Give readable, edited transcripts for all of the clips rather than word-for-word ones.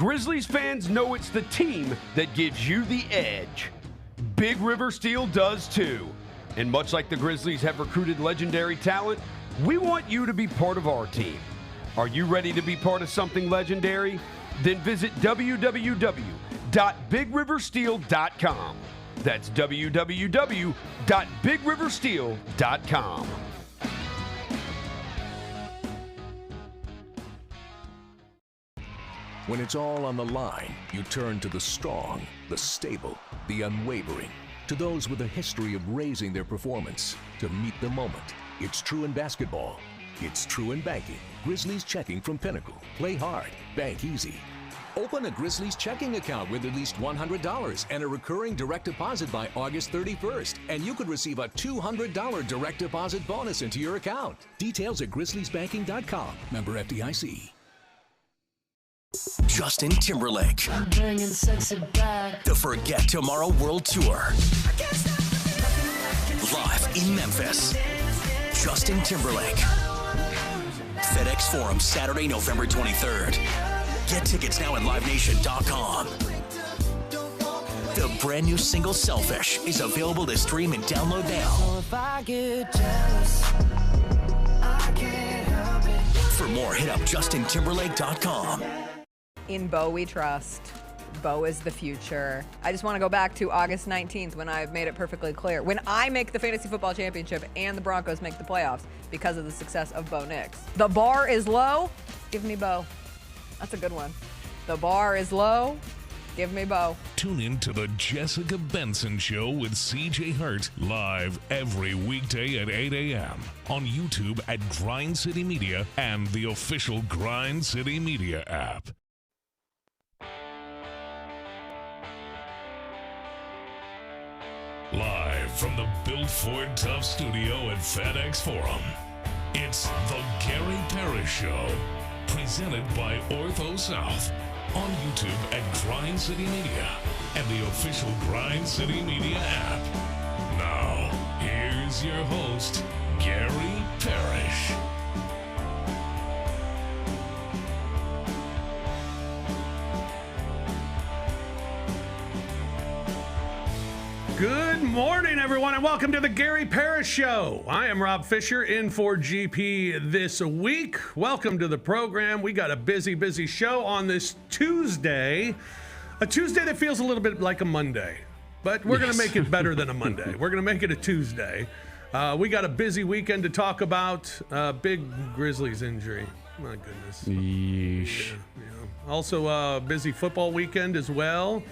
Grizzlies fans know it's the team that gives you the edge. Big River Steel does too. And much like the Grizzlies have recruited legendary talent, we want you to be part of our team. Are you ready to be part of something legendary? Then visit www.bigriversteel.com. That's www.bigriversteel.com. When it's all on the line, you turn to the strong, the stable, the unwavering. To those with a history of raising their performance to meet the moment. It's true in basketball. It's true in banking. Grizzlies Checking from Pinnacle. Play hard. Bank easy. Open a Grizzlies checking account with at least $100 and a recurring direct deposit by August 31st. And you could receive a $200 direct deposit bonus into your account. Details at grizzliesbanking.com. Member FDIC. Justin Timberlake. I'm bringing sexy back. The Forget Tomorrow World Tour. Live in Memphis. Justin Timberlake. FedEx Forum, Saturday, November 23rd. Get tickets now at livenation.com. The brand new single Selfish is available to stream and download now. So if I get jealous, I can't help it. For more, hit up justintimberlake.com. In Bo we trust. Bo is the future. I just want to go back to August 19th when I've made it perfectly clear. When I make the Fantasy Football Championship and the Broncos make the playoffs because of the success of Bo Nix. The bar is low. Give me Bo. That's a good one. The bar is low. Give me Bo. Tune in to the Jessica Benson Show with CJ Hurt live every weekday at 8 a.m. on YouTube at Grind City Media and the official Grind City Media app. Live from the Built Ford Tough studio at FedEx Forum, it's the Gary Parrish Show, presented by Ortho South, on YouTube at Grind City Media and the official Grind City Media app. Now, here's your host, Gary Parrish. Good morning, everyone, and welcome to the Gary Parrish Show. I am Rob Fischer, in for GP this week. Welcome to the program. We got a busy show on this Tuesday. A Tuesday that feels a little bit like a Monday, but we're going to make it better than a Monday. We're going to make it a Tuesday. We got a busy weekend to talk about. Big Grizzlies injury. My goodness. Yeesh. Yeah. Also, a busy football weekend as well.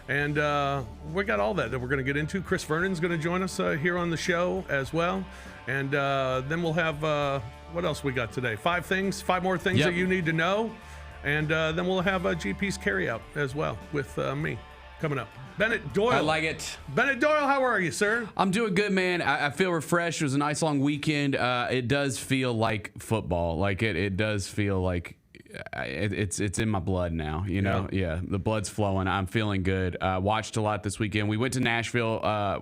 And we got all that we're going to get into. Chris Vernon's going to join us here on the show as well. And then we'll have, what else we got today? Five more things that you need to know. And then we'll have GP's carryout as well with me coming up. Bennett Doyle. I like it. Bennett Doyle, how are you, sir? I'm doing good, man. I feel refreshed. It was a nice long weekend. It does feel like football. Like it does feel like it's in my blood now, you know. Yeah, the blood's flowing. I'm feeling good. Watched a lot this weekend. We went to Nashville.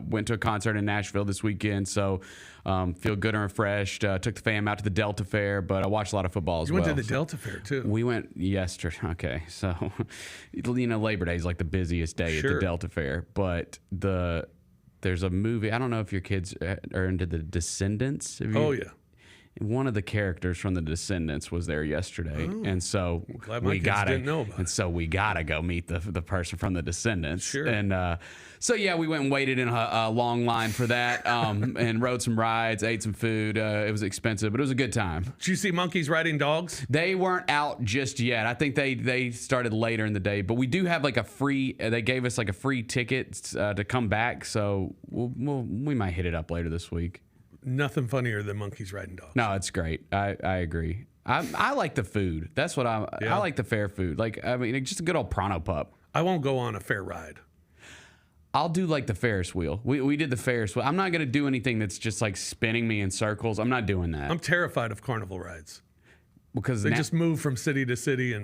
Went to a concert in Nashville this weekend, so feel good and refreshed. Took the fam out to the Delta Fair, but I watched a lot of football as well. You went to the Delta Fair too. We went yesterday. Okay, so Labor Day is like the busiest day at the Delta Fair, but there's a movie. I don't know if your kids are into The Descendants. Oh yeah. One of the characters from The Descendants was there yesterday, and so we gotta go meet the person from The Descendants. Sure. And so we went and waited in a long line for that, and rode some rides, ate some food. It was expensive, but it was a good time. Did you see monkeys riding dogs? They weren't out just yet. I think they started later in the day, but we do have like a free. They gave us like a free ticket to come back, so we might hit it up later this week. Nothing funnier than monkeys riding dogs. No, it's great. I agree. I like the food. That's what I like the fair food. Like, I mean, just a good old Pronto Pup. I won't go on a fair ride. I'll do like the Ferris wheel. We did the Ferris wheel. I'm not going to do anything that's just like spinning me in circles. I'm not doing that. I'm terrified of carnival rides. Because they just move from city to city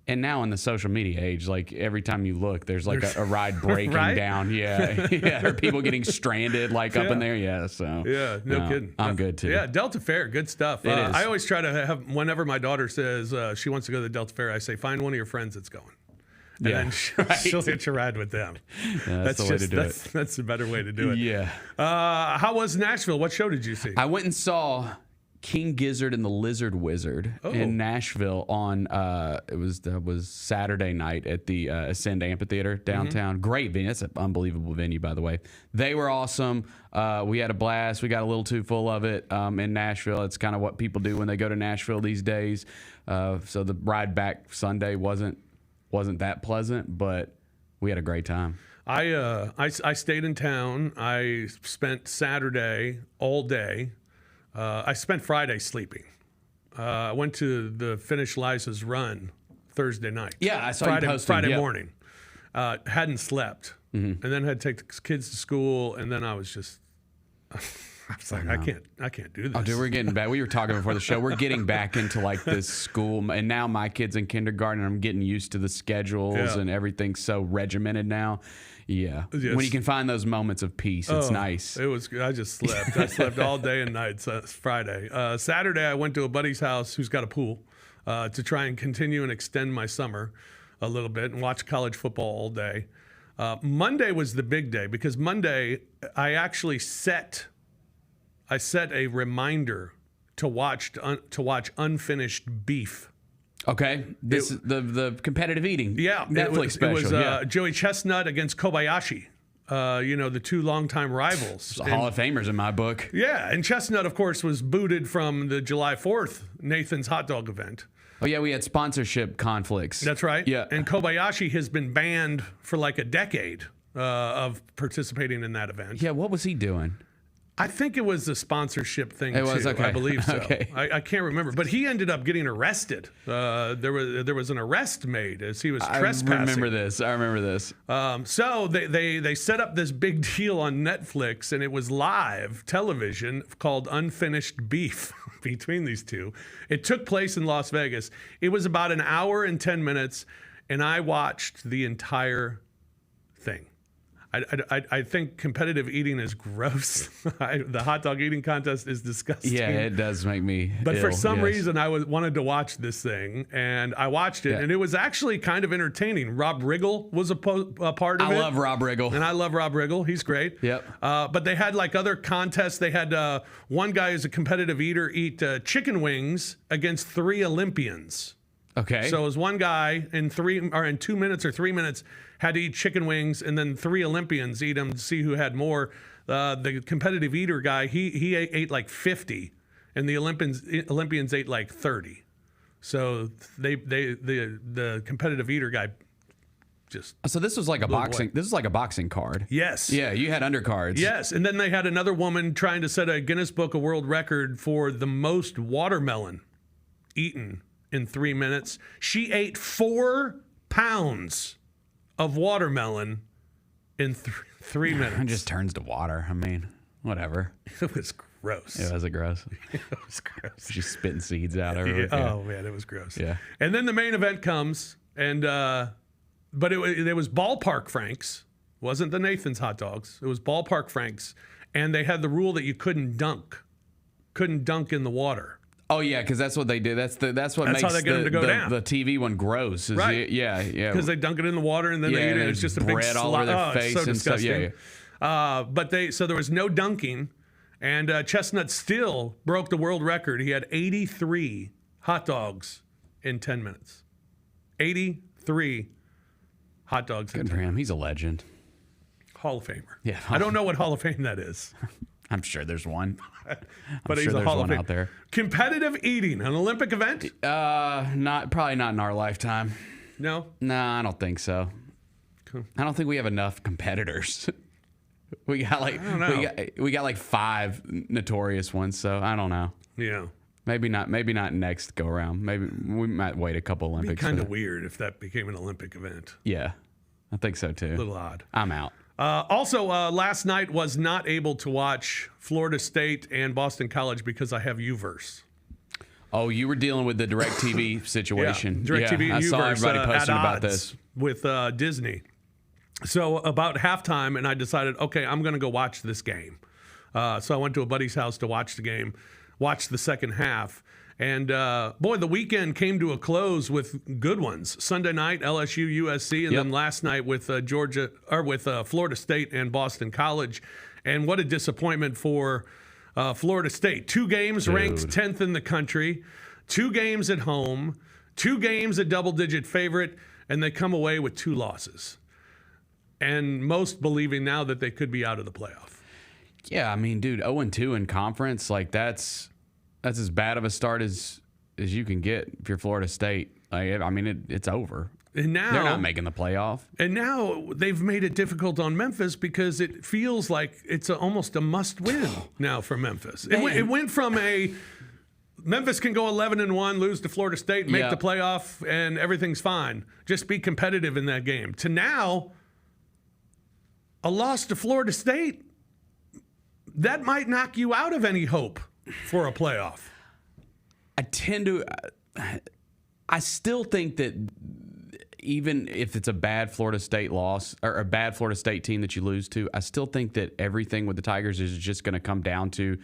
And now in the social media age, like every time you look, there's like a ride breaking down. Yeah. Or people getting stranded like up in there. Yeah. So no kidding. I'm good too. Yeah. Delta Fair. Good stuff. It is. I always try to have, whenever my daughter says she wants to go to the Delta Fair, I say, find one of your friends that's going. and then she'll hitch a ride with them. Yeah, that's the way to do it. That's the better way to do it. Yeah. How was Nashville? What show did you see? I went and saw King Gizzard and the Lizard Wizard in Nashville on it was Saturday night at the Ascend Amphitheater downtown. Great venue. That's an unbelievable venue, by the way. They were awesome. We had a blast. We got a little too full of it in Nashville. It's kind of what people do when they go to Nashville these days. So the ride back Sunday wasn't that pleasant, but we had a great time. I stayed in town. I spent Saturday all day. I spent Friday sleeping. I went to finish Liza's run Thursday night. Yeah, I saw you posting. Friday morning. Hadn't slept, and then had to take the kids to school, and then I was just, I was like, I can't do this. Oh, dude, we're getting back. We were talking before the show. We're getting back into like this school, and now my kid's in kindergarten, and I'm getting used to the schedules and everything's so regimented now. Yeah. Yes. When you can find those moments of peace, it's nice. It was. I just slept. I slept all day and night. So it's Friday. Saturday, I went to a buddy's house who's got a pool to try and continue and extend my summer a little bit and watch college football all day. Monday was the big day because Monday I actually set a reminder to watch Unfinished Beef. Okay, this is the competitive eating. Yeah, Netflix special. It was Joey Chestnut against Kobayashi. The two longtime rivals. Hall of Famers in my book. Yeah, and Chestnut, of course, was booted from the July 4th Nathan's hot dog event. Oh yeah, we had sponsorship conflicts. That's right. Yeah, and Kobayashi has been banned for like a decade of participating in that event. Yeah, what was he doing? I think it was a sponsorship thing it too. Was, okay. I believe so. Okay. I can't remember, but he ended up getting arrested. There was an arrest made as he was trespassing. I remember this. So they set up this big deal on Netflix, and it was live television called Unfinished Beef between these two. It took place in Las Vegas. It was about an hour and 10 minutes, and I watched the entire thing. I think competitive eating is gross. The hot dog eating contest is disgusting. Yeah, it does make me But ill, for some yes. reason, I wanted to watch this thing, and I watched it, and it was actually kind of entertaining. Rob Riggle was a part of it. I love Rob Riggle. And I love Rob Riggle. He's great. Yep. But they had like other contests. They had one guy who's a competitive eater eat chicken wings against 3 Olympians. Okay. So it was one guy in 2 minutes or 3 minutes had to eat chicken wings, and then 3 Olympians eat them to see who had more. The competitive eater guy, he ate like 50, and the Olympians ate like 30. So the competitive eater guy just. So this was like a boxing. This is like a boxing card. Yes. Yeah, you had undercards. Yes, and then they had another woman trying to set a Guinness Book of World Record for the most watermelon eaten in 3 minutes. She ate 4 pounds of watermelon in 3 minutes. It just turns to water. I mean, whatever. It was gross. It was gross. It was gross. Just spitting seeds out everywhere. Yeah. Oh man, it was gross. Yeah. And then the main event comes, and but it was Ballpark Franks. Wasn't the Nathan's hot dogs. It was Ballpark Franks, and they had the rule that you couldn't dunk in the water. Oh yeah, because that's what they do. That's what makes how they get them to go down. The TV one gross. Right. Yeah. Because they dunk it in the water and then they eat it. It's just a big bread all over their face so and disgusting. stuff. Yeah. But so there was no dunking, and Chestnut still broke the world record. He had 83 hot dogs in 10 minutes. 83 hot dogs. Good for him. He's a legend. Hall of Famer. Yeah. I don't know what Hall of Fame that is. I'm sure there's one. But he's a Hall of Fame out there. Competitive eating, an Olympic event? Probably not in our lifetime. No? No, I don't think so. Cool. I don't think we have enough competitors. we got like 5 notorious ones, so I don't know. Yeah. Maybe not next go around. Maybe we might wait a couple Olympics. It'd be kind of weird if that became an Olympic event. Yeah. I think so too. A little odd. I'm out. Also, last night was not able to watch Florida State and Boston College because I have UVerse. Oh, you were dealing with the DirecTV situation. Yeah, DirecTV and I UVerse, saw everybody posting at about odds this. with Disney. So about halftime, and I decided, okay, I'm going to go watch this game. So I went to a buddy's house to watch the game, watch the second half. And, boy, the weekend came to a close with good ones. Sunday night, LSU, USC, and then last night with Florida State and Boston College. And what a disappointment for Florida State. 2 games ranked 10th in the country, 2 games at home, 2 games a double-digit favorite, and they come away with 2 losses. And most believing now that they could be out of the playoff. Yeah, I mean, dude, 0-2 in conference, like that's as bad of a start as you can get if you're Florida State. Like, I mean, it's over. And now they're not making the playoff. And now they've made it difficult on Memphis because it feels like it's almost a must-win now for Memphis. It went from Memphis can go 11-1, lose to Florida State, make the playoff, and everything's fine. Just be competitive in that game. To now, a loss to Florida State, that might knock you out of any hope for a playoff. I still think that even if it's a bad Florida State loss or a bad Florida State team that you lose to, I still think that everything with the Tigers is just going to come down to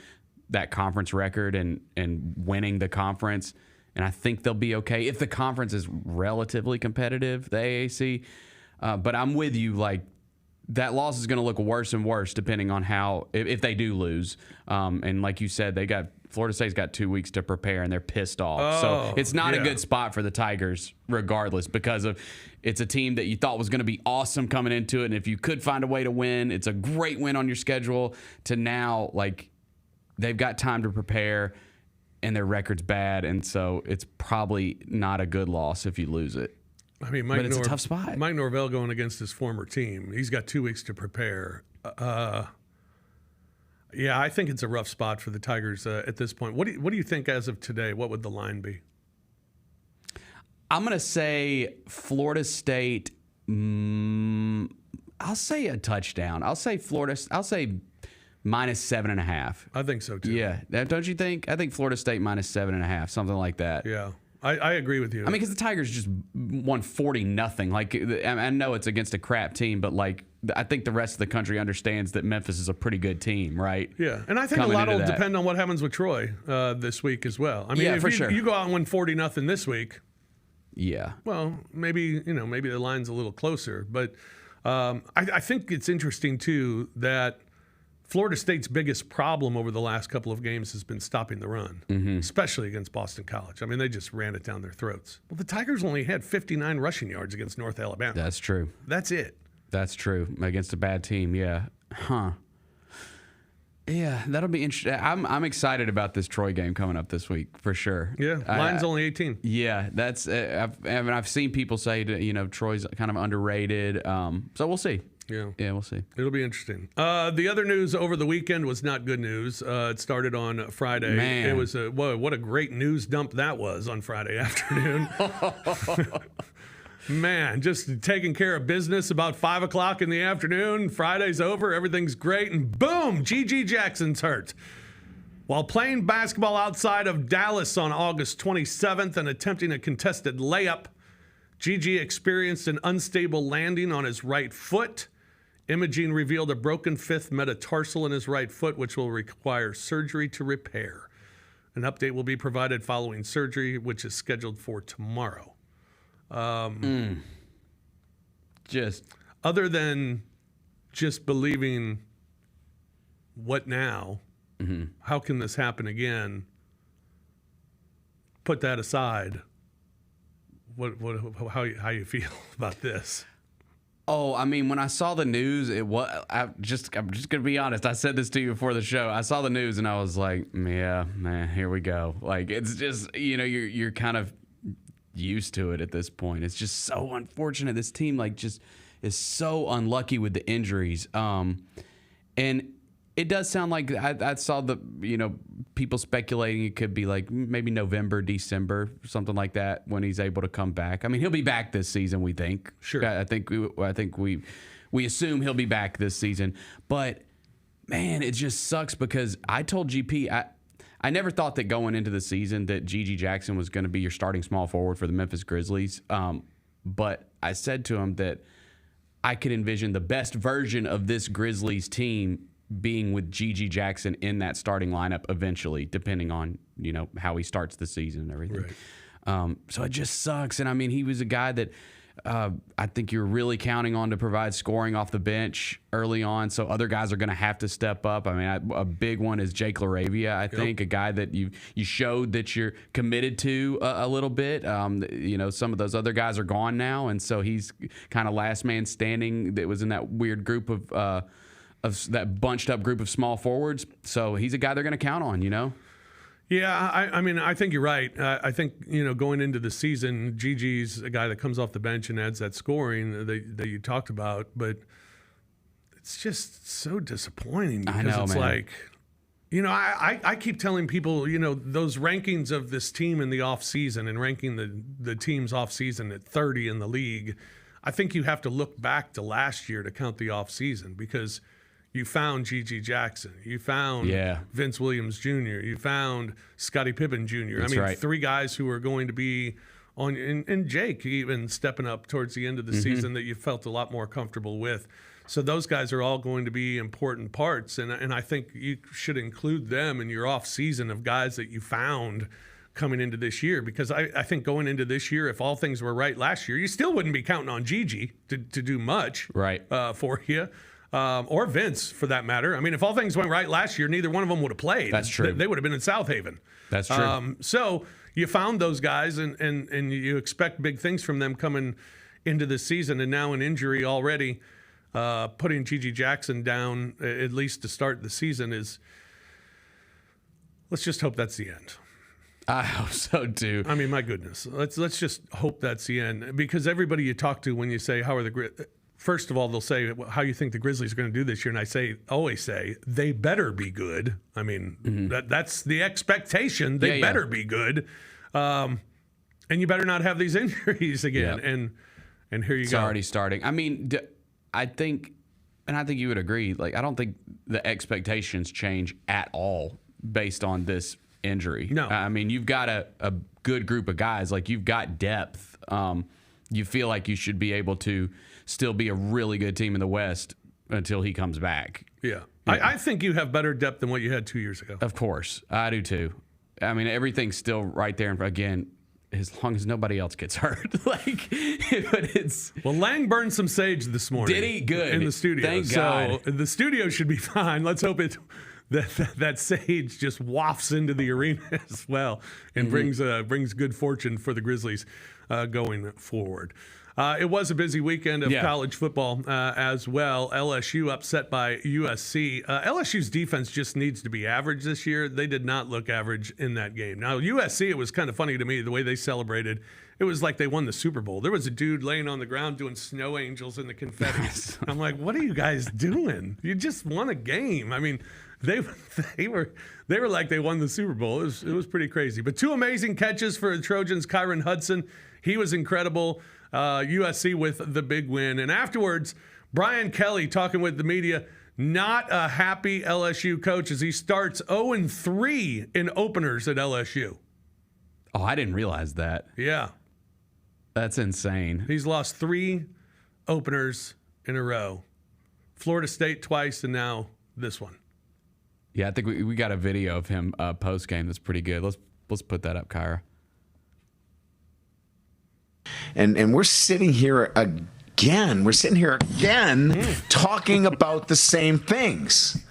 that conference record and winning the conference. And I think they'll be okay if the conference is relatively competitive, the AAC. But I'm with you, like, that loss is going to look worse and worse depending on how if they do lose. And like you said, Florida State's got 2 weeks to prepare and they're pissed off. So it's not a good spot for the Tigers regardless because it's a team that you thought was going to be awesome coming into it. And if you could find a way to win, it's a great win on your schedule. To now, like, they've got time to prepare and their record's bad. And so it's probably not a good loss if you lose it. I mean, but it's a tough spot. Mike Norvell going against his former team. He's got 2 weeks to prepare. Yeah, I think it's a rough spot for the Tigers at this point. What do you think as of today? What would the line be? I'm going to say Florida State. I'll say a touchdown. I'll say minus 7.5. I think so too. Yeah, don't you think? I think Florida State minus 7.5, something like that. Yeah. I agree with you. I mean, because the Tigers just won 40-0. Like, I know it's against a crap team, but like, I think the rest of the country understands that Memphis is a pretty good team, right? Yeah, and I think a lot will depend on what happens with Troy this week as well. I mean, if you go out and win 40-0 this week, well, maybe the line's a little closer. But I think it's interesting too that Florida State's biggest problem over the last couple of games has been stopping the run, especially against Boston College. I mean, they just ran it down their throats. Well, the Tigers only had 59 rushing yards against North Alabama. That's true. That's it. That's true. Against a bad team, yeah. Yeah, that'll be interesting. I'm excited about this Troy game coming up this week for sure. Yeah, line's only 18. Yeah, that's. I've seen people say that Troy's kind of underrated. So we'll see. Yeah, we'll see. It'll be interesting. The other news over the weekend was not good news. It started on Friday. Man. It was what a great news dump that was on Friday afternoon. Man, just taking care of business about 5 o'clock in the afternoon. Friday's over. Everything's great. And boom, G.G. Jackson's hurt. While playing basketball outside of Dallas on August 27th and attempting a contested layup, G.G. experienced an unstable landing on his right foot. Imaging revealed a broken 5th metatarsal in his right foot, which will require surgery to repair. An update will be provided following surgery, which is scheduled for tomorrow. Just other than just believing what now, how can this happen again? Put that aside. How you feel about this? Oh, I mean, when I saw the news, I'm just gonna be honest. I said this to you before the show. I saw the news and I was like, yeah, man, here we go. Like, it's just, you're kind of used to it at this point. It's just so unfortunate. This team just is so unlucky with the injuries. And it does sound like I saw the people speculating it could be like maybe November, December, something like that when he's able to come back. I mean, he'll be back this season, we think. Sure. I think we assume he'll be back this season. But man, it just sucks because I told GP I never thought that going into the season that G.G. Jackson was going to be your starting small forward for the Memphis Grizzlies. But I said to him that I could envision the best version of this Grizzlies team being with Gigi Jackson in that starting lineup eventually, depending on, how he starts the season and everything. Right. So it just sucks. And I mean, he was a guy that I think you're really counting on to provide scoring off the bench early on. So other guys are going to have to step up. I mean, a big one is Jake LaRavia, I think, a guy that you showed that you're committed to a little bit. Some of those other guys are gone now. And so he's kind of last man standing that was in that weird group of that bunched up group of small forwards. So he's a guy they're going to count on, Yeah, I mean, I think you're right. I think, going into the season, Gigi's a guy that comes off the bench and adds that scoring that you talked about, but it's just so disappointing because it's man. like, I keep telling people, those rankings of this team in the offseason and ranking the teams offseason at 30 in the league, I think you have to look back to last year to count the offseason because you found Gigi Jackson. You found Vince Williams Jr. You found Scottie Pippen Jr. That's I mean, right. 3 guys who are going to be on, and Jake even stepping up towards the end of the season that you felt a lot more comfortable with. So those guys are all going to be important parts, and I think you should include them in your off season of guys that you found coming into this year, because I think going into this year, if all things were right last year, you still wouldn't be counting on Gigi to do much for you. Or Vince, for that matter. I mean, if all things went right last year, neither one of them would have played. That's true. They would have been in South Haven. That's true. So you found those guys, and you expect big things from them coming into the season. And now an injury already, putting Gigi Jackson down, at least to start the season, is, let's just hope that's the end. I hope so too. I mean, my goodness. Let's just hope that's the end. Because everybody you talk to when you say, how are the first of all, they'll say, how you think the Grizzlies are going to do this year? And I always say, they better be good. I mean, that's the expectation. They better be good. And you better not have these injuries again. Yep. And here you go. It's already starting. I mean, I think you would agree, I don't think the expectations change at all based on this injury. No. I mean, you've got a good group of guys. You've got depth. You feel like you should be able to still be a really good team in the West until he comes back. Yeah. I think you have better depth than what you had 2 years ago. Of course. I do too. I mean, everything's still right there. And again, as long as nobody else gets hurt. But it's... Well, Lang burned some sage this morning. Did he? Good. In the studio. Thank God. So the studio should be fine. Let's hope that sage just wafts into the arena as well and brings good fortune for the Grizzlies going forward. It was a busy weekend of college football as well. LSU upset by USC. LSU's defense just needs to be average this year. They did not look average in that game. Now, USC, it was kind of funny to me the way they celebrated. It was like they won the Super Bowl. There was a dude laying on the ground doing snow angels in the confetti. I'm like, what are you guys doing? You just won a game. I mean, they were like they won the Super Bowl. It was pretty crazy. But 2 amazing catches for the Trojans. Kyron Hudson, he was incredible. USC with the big win. And afterwards, Brian Kelly talking with the media, not a happy LSU coach as he starts 0-3 in openers at LSU. Oh, I didn't realize that. Yeah. That's insane. He's lost 3 openers in a row. Florida State twice, and now this one. Yeah, I think we got a video of him post-game that's pretty good. Let's put that up, Kyra. And we're sitting here again. Talking about the same things.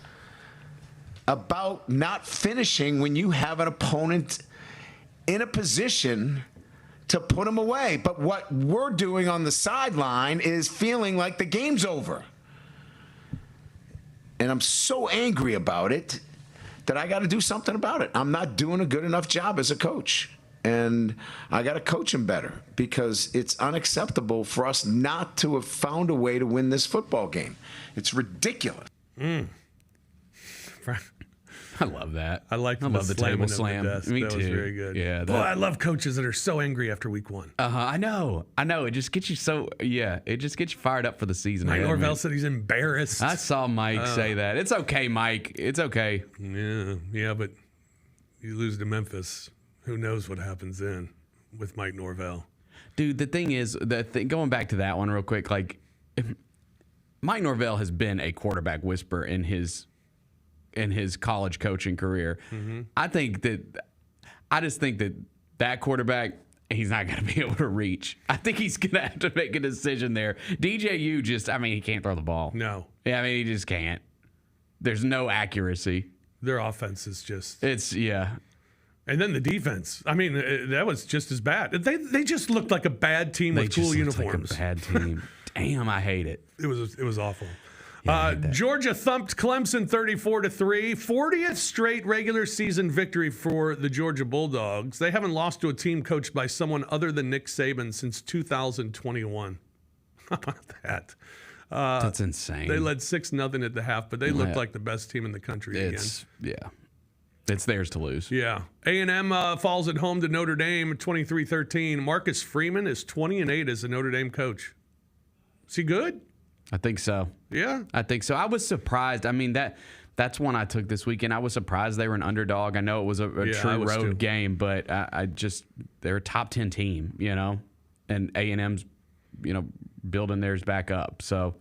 About not finishing when you have an opponent in a position to put them away. But what we're doing on the sideline is feeling like the game's over. And I'm so angry about it that I got to do something about it. I'm not doing a good enough job as a coach. And I got to coach him better because it's unacceptable for us not to have found a way to win this football game. It's ridiculous. I love that. I love the table slam. Me that too. was very good. Yeah. Boy, I love coaches that are so angry after week 1. I know. It just gets you it just gets you fired up for the season. Mike Norvell said he's embarrassed. I saw Mike say that. It's okay, Mike. It's okay. Yeah, but you lose to Memphis. Who knows what happens then with Mike Norvell? Dude, the thing is, going back to that one real quick, Mike Norvell has been a quarterback whisperer in his in his college coaching career. I just think that quarterback, he's not going to be able to reach. I think he's going to have to make a decision there. DJU he can't throw the ball. No. Yeah, he just can't. There's no accuracy. Their offense is just. And then the defense. That was just as bad. They just looked like a bad team with cool uniforms. Like a bad team. Damn, I hate it. It was awful. Yeah, Georgia thumped Clemson 34-3. 40th straight regular season victory for the Georgia Bulldogs. They haven't lost to a team coached by someone other than Nick Saban since 2021. How about that? That's insane. They led 6-0 at the half, but they looked like the best team in the country again. It's theirs to lose. Yeah. A&M falls at home to Notre Dame 23-13. Marcus Freeman is 20-8 as a Notre Dame coach. Is he good? I think so. Yeah. I think so. I was surprised. That's one I took this weekend. I was surprised they were an underdog. I know it was a true road game, but they're a top 10 team, and A&M's, building theirs back up. So,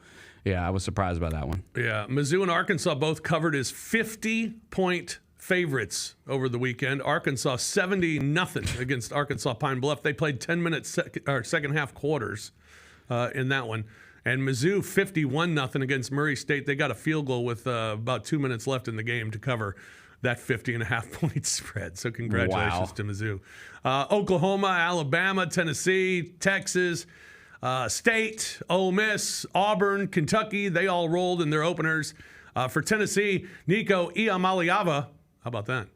I was surprised by that one. Yeah. Mizzou and Arkansas both covered as 50-point favorites over the weekend. Arkansas 70-0 against Arkansas Pine Bluff. They played 10-minute second half quarters in that one. And Mizzou 51-0 against Murray State. They got a field goal with about 2 minutes left in the game to cover that 50.5-point spread. So congratulations to Mizzou. Oklahoma, Alabama, Tennessee, Texas, State, Ole Miss, Auburn, Kentucky, they all rolled in their openers. For Tennessee, Nico Iamaleava, how about that?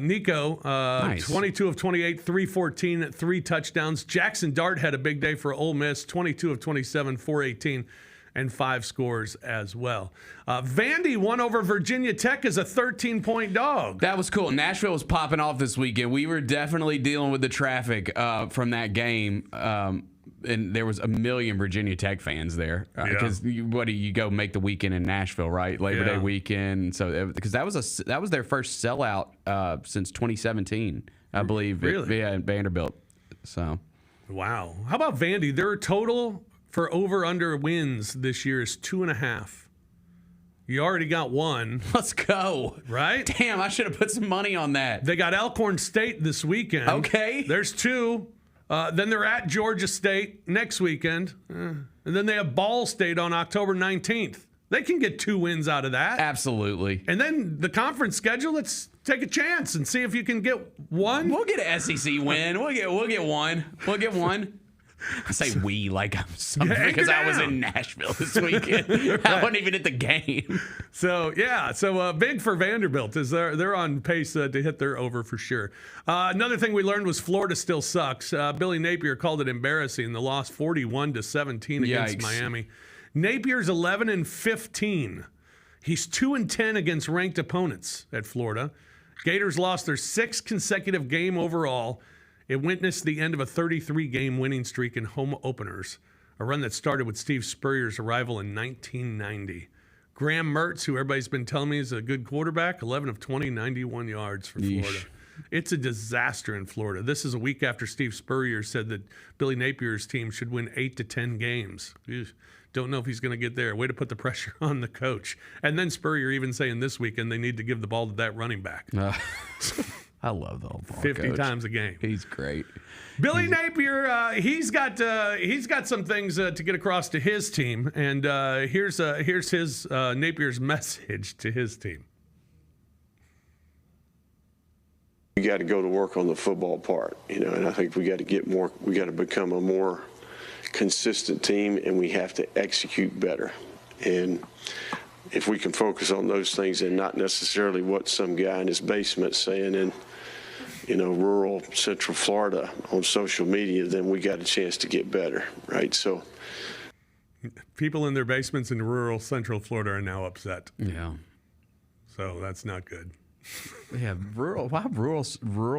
Nico, nice. 22 of 28, 314, 3 touchdowns. Jackson Dart had a big day for Ole Miss, 22 of 27, 418, and 5 scores as well. Vandy won over Virginia Tech as a 13-point dog. That was cool. Nashville was popping off this weekend. We were definitely dealing with the traffic from that game. And there was a million Virginia Tech fans there because you go make the weekend in Nashville, right? Labor Day weekend. So because that was their first sellout since 2017, I believe. Really? At Vanderbilt. So. Wow. How about Vandy? Their total for over/under wins this year is 2.5. You already got one. Let's go. Right? Damn, I should have put some money on that. They got Alcorn State this weekend. Okay. There's 2. Then they're at Georgia State next weekend. And then they have Ball State on October 19th. They can get 2 wins out of that. Absolutely. And then the conference schedule, let's take a chance and see if you can get one. We'll get an SEC win. We'll get one. We'll get one. I say we like I'm something because I was in Nashville this weekend. Right. I wasn't even at the game. So big for Vanderbilt is they're on pace to hit their over for sure. Another thing we learned was Florida still sucks. Billy Napier called it embarrassing. The loss 41-17 against Miami. Napier's 11-15. He's 2-10 against ranked opponents at Florida. Gators lost their 6th consecutive game overall. It witnessed the end of a 33-game winning streak in home openers, a run that started with Steve Spurrier's arrival in 1990. Graham Mertz, who everybody's been telling me is a good quarterback, 11 of 20, 91 yards for Florida. Yeesh. It's a disaster in Florida. This is a week after Steve Spurrier said that Billy Napier's team should win 8 to 10 games. Eesh. Don't know if he's going to get there. Way to put the pressure on the coach. And then Spurrier even saying this weekend they need to give the ball to that running back. I love the old ball 50 coach. times a game. He's great. Billy Napier, he's got some things to get across to his team, and here's his Napier's message to his team. We got to go to work on the football part, and I think we got to become a more consistent team, and we have to execute better. And if we can focus on those things and not necessarily what some guy in his basement saying in rural Central Florida on social media, then we got a chance to get better, right? So people in their basements in rural Central Florida are now upset. Yeah. So that's not good. Yeah, rural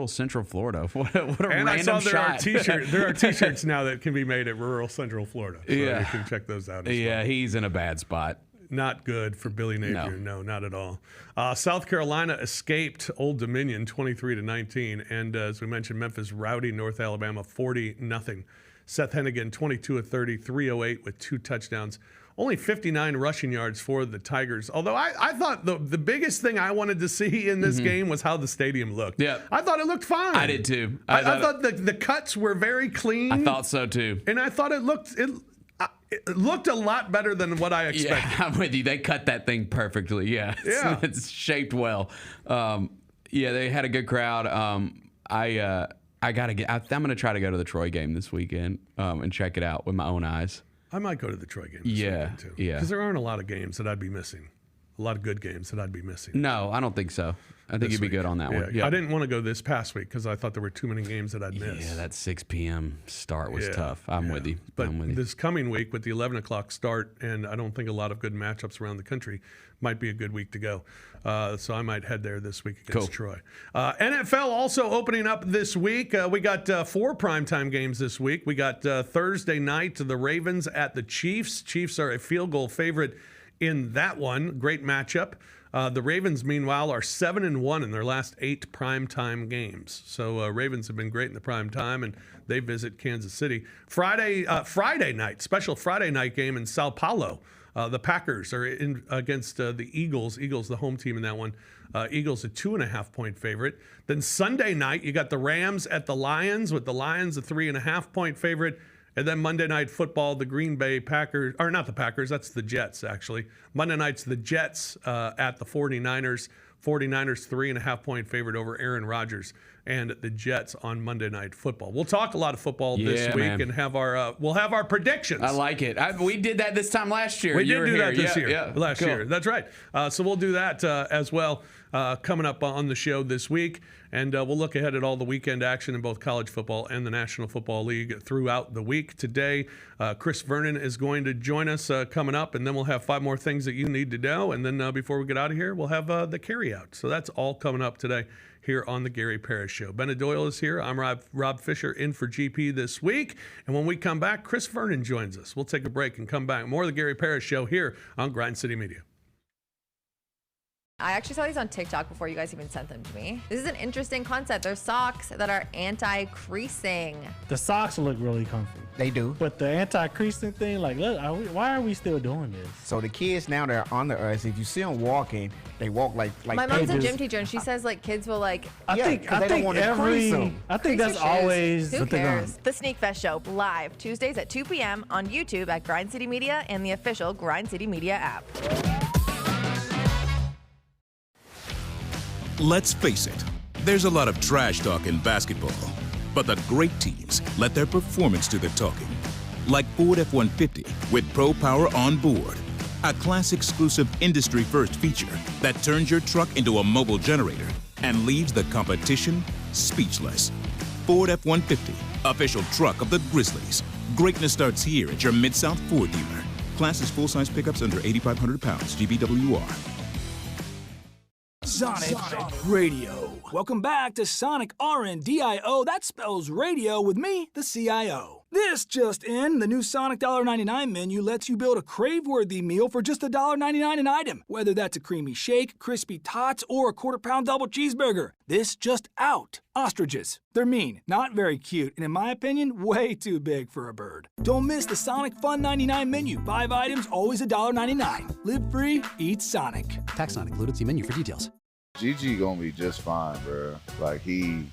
Central Florida. What a and random I saw shot. There are T-shirts now that can be made at rural Central Florida. So you can check those out as well. He's in a bad spot. Not good for Billy Napier. No, not at all. South Carolina escaped Old Dominion 23-19. And as we mentioned, Memphis routed North Alabama 40-0. Seth Hennigan, 22 of 30, 308 with 2 touchdowns. only 59 rushing yards for the Tigers. Although I thought the biggest thing I wanted to see in this game was how the stadium looked. Yeah. I thought it looked fine. I did too. I thought the cuts were very clean. I thought so too. And I thought it looked a lot better than what I expected. Yeah, I'm with you. They cut that thing perfectly. Yeah. It's shaped well. They had a good crowd. I'm going to try to go to the Troy game this weekend and check it out with my own eyes. I might go to the Troy game this weekend too. Yeah. Because there aren't a lot of games that I'd be missing. A lot of good games that I'd be missing. No, I don't think so. I think you'd be good on that one. Yeah. I didn't want to go this past week because I thought there were too many games that I'd miss. Yeah, that 6 p.m. start was tough. I'm with you. But this coming week with the 11 o'clock start, and I don't think a lot of good matchups around the country, might be a good week to go. So I might head there this week against Troy. NFL also opening up this week. We got 4 primetime games this week. We got Thursday night, the Ravens at the Chiefs. Chiefs are a field goal favorite in that one. Great matchup. The Ravens, meanwhile, are 7-1 in their last 8 primetime games. So Ravens have been great in the prime time, and they visit Kansas City. Friday night, special Friday night game in Sao Paulo. The Packers are in against the Eagles. Eagles, the home team in that one. Eagles, a 2.5-point favorite. Then Sunday night, you got the Rams at the Lions, with the Lions a 3.5-point favorite. And then Monday Night Football, the Green Bay Packers, or not the Packers, that's the Jets, actually. Monday night's the Jets at the 49ers. 49ers 3.5-point favorite over Aaron Rodgers and the Jets on Monday Night Football. We'll talk a lot of football this week and have we'll have our predictions. I like it. We did that this time last year. We did do that this year. Yeah. Last year. That's right. So we'll do that as well coming up on the show this week. And we'll look ahead at all the weekend action in both college football and the National Football League throughout the week. Today, Chris Vernon is going to join us coming up, and then we'll have 5 more things that you need to know. And then before we get out of here, we'll have the carryout. So that's all coming up today here on the Gary Parrish Show. Bennett Doyle is here. I'm Rob Fischer in for GP this week. And when we come back, Chris Vernon joins us. We'll take a break and come back. More of the Gary Parrish Show here on Grind City Media. I actually saw these on TikTok before you guys even sent them to me. This is an interesting concept. They're socks that are anti-creasing. The socks look really comfy. They do. But the anti-creasing thing, like, look, why are we still doing this? So the kids now, they're on the us. If you see them walking, they walk like My mom's a gym teacher, and she says like kids will like. I think that's always. Who cares? The Sneak Fest Show live Tuesdays at 2 p.m. on YouTube at Grind City Media and the official Grind City Media app. Let's face it, there's a lot of trash talk in basketball, but the great teams let their performance do the talking. Like Ford F-150 with Pro Power on board, a class-exclusive industry-first feature that turns your truck into a mobile generator and leaves the competition speechless. Ford F-150, official truck of the Grizzlies. Greatness starts here at your Mid-South Ford dealer. Class is full-size pickups under 8,500 pounds, GBWR. Sonic Radio. Welcome back to Sonic RNDIO. That spells radio with me, the CIO. This just in, the new Sonic $1.99 menu lets you build a crave-worthy meal for just $1.99 an item. Whether that's a creamy shake, crispy tots, or a quarter-pound double cheeseburger. This just out. Ostriches. They're mean, not very cute, and in my opinion, way too big for a bird. Don't miss the Sonic Fun 99 menu. 5 items, always $1.99. Live free, eat Sonic. Tax not included. See menu for details. Gigi gonna be just fine, bro. Like he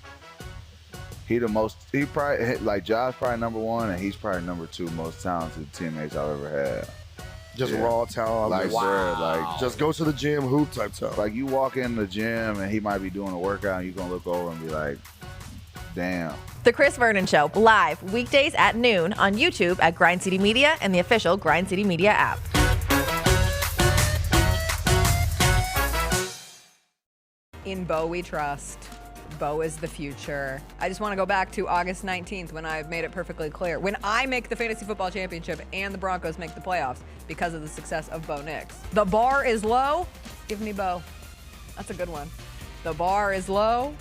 probably, like Josh probably number 1, and he's probably number 2 most talented teammates I've ever had. Just raw talent. Like, wow. bro, like just go to the gym, hoop type talent. Like you walk in the gym and he might be doing a workout, and you're gonna look over and be like, damn. The Chris Vernon Show live weekdays at noon on YouTube at Grind City Media and the official Grind City Media app. In Bo we trust. Bo is the future. I just want to go back to August 19th when I made it perfectly clear. When I make the Fantasy Football Championship and the Broncos make the playoffs because of the success of Bo Nix. The bar is low. Give me Bo. That's a good one. The bar is low.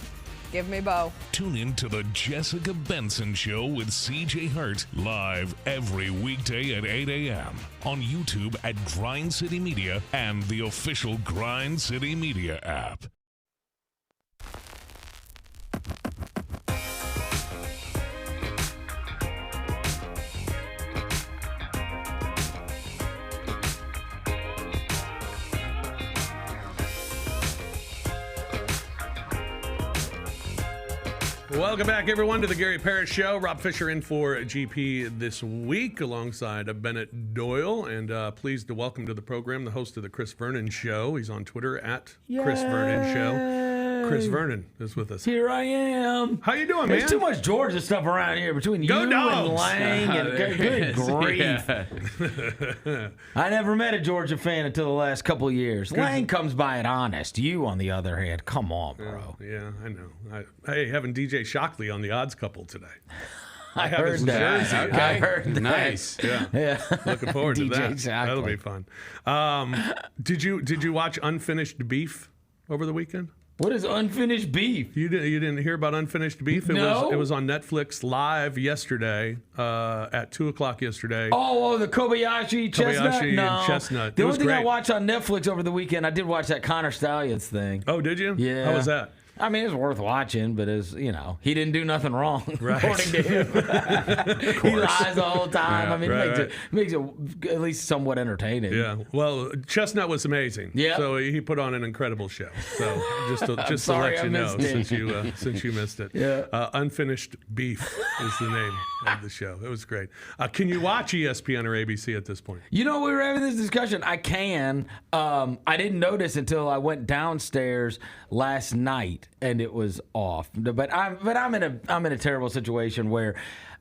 Give me Bo. Tune in to the Jessica Benson Show with CJ Hurt live every weekday at 8 a.m. on YouTube at Grind City Media and the official Grind City Media app. Welcome back, everyone, to the Gary Parrish Show. Rob Fischer in for GP this week alongside Bennett Doyle. And pleased to welcome to the program the host of the Chris Vernon Show. He's on Twitter at Chris Vernon Show. Chris Vernon is with us. Here I am. How you doing, man? There's too much Georgia stuff around here between you and Lang. And good grief. I never met a Georgia fan until the last couple of years. Lang comes by it honest. You, on the other hand, come on, bro. Yeah, I know. Hey, having DJ Shockley on the odds couple today. I heard that. Jersey. I heard that. Nice. Yeah. Looking forward to that. That'll be fun. Did you watch Unfinished Beef over the weekend? What is Unfinished Beef? You didn't hear about Unfinished Beef? No. It was on Netflix live yesterday at 2:00 yesterday. Oh, the Kobayashi Chestnut? No. And Chestnut. The only thing I watched on Netflix over the weekend, I did watch that Connor Stallions thing. Oh, did you? Yeah. How was that? I mean, it's worth watching, but he didn't do nothing wrong, right. according to him. He lies the whole time. Yeah, I mean, it makes it at least somewhat entertaining. Yeah. Well, Chestnut was amazing. Yeah. So he put on an incredible show. So just to let you know, since you missed it. Yeah. Unfinished Beef is the name of the show. It was great. Can you watch ESPN or ABC at this point? You know, we were having this discussion. I can. I didn't notice until I went downstairs last night. And it was off, but I'm in a terrible situation where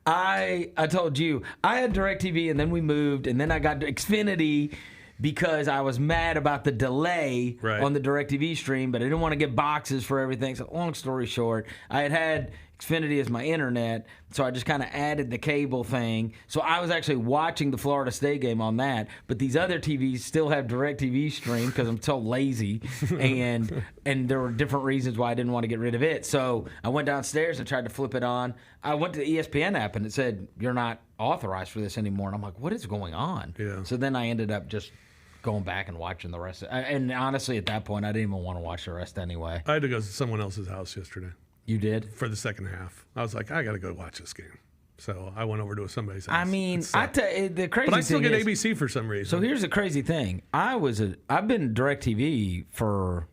I told you I had DirecTV and then we moved and then I got Xfinity because I was mad about the delay on the DirecTV stream, but I didn't want to get boxes for everything. So long story short, I had Xfinity as my internet, so I just kind of added the cable thing. So I was actually watching the Florida State game on that, but these other TVs still have DirecTV stream because I'm so lazy, and there were different reasons why I didn't want to get rid of it. So I went downstairs and tried to flip it on. I went to the ESPN app and it said, "You're not authorized for this anymore." And I'm like, what is going on? Yeah. So then I ended up just going back and watching the rest. And honestly, at that point, I didn't even want to watch the rest anyway. I had to go to someone else's house yesterday. You did? For the second half. I was like, I got to go watch this game. So I went over to somebody's house. I mean, the crazy thing is... But I still get ABC for some reason. So here's the crazy thing. I've been DirecTV for,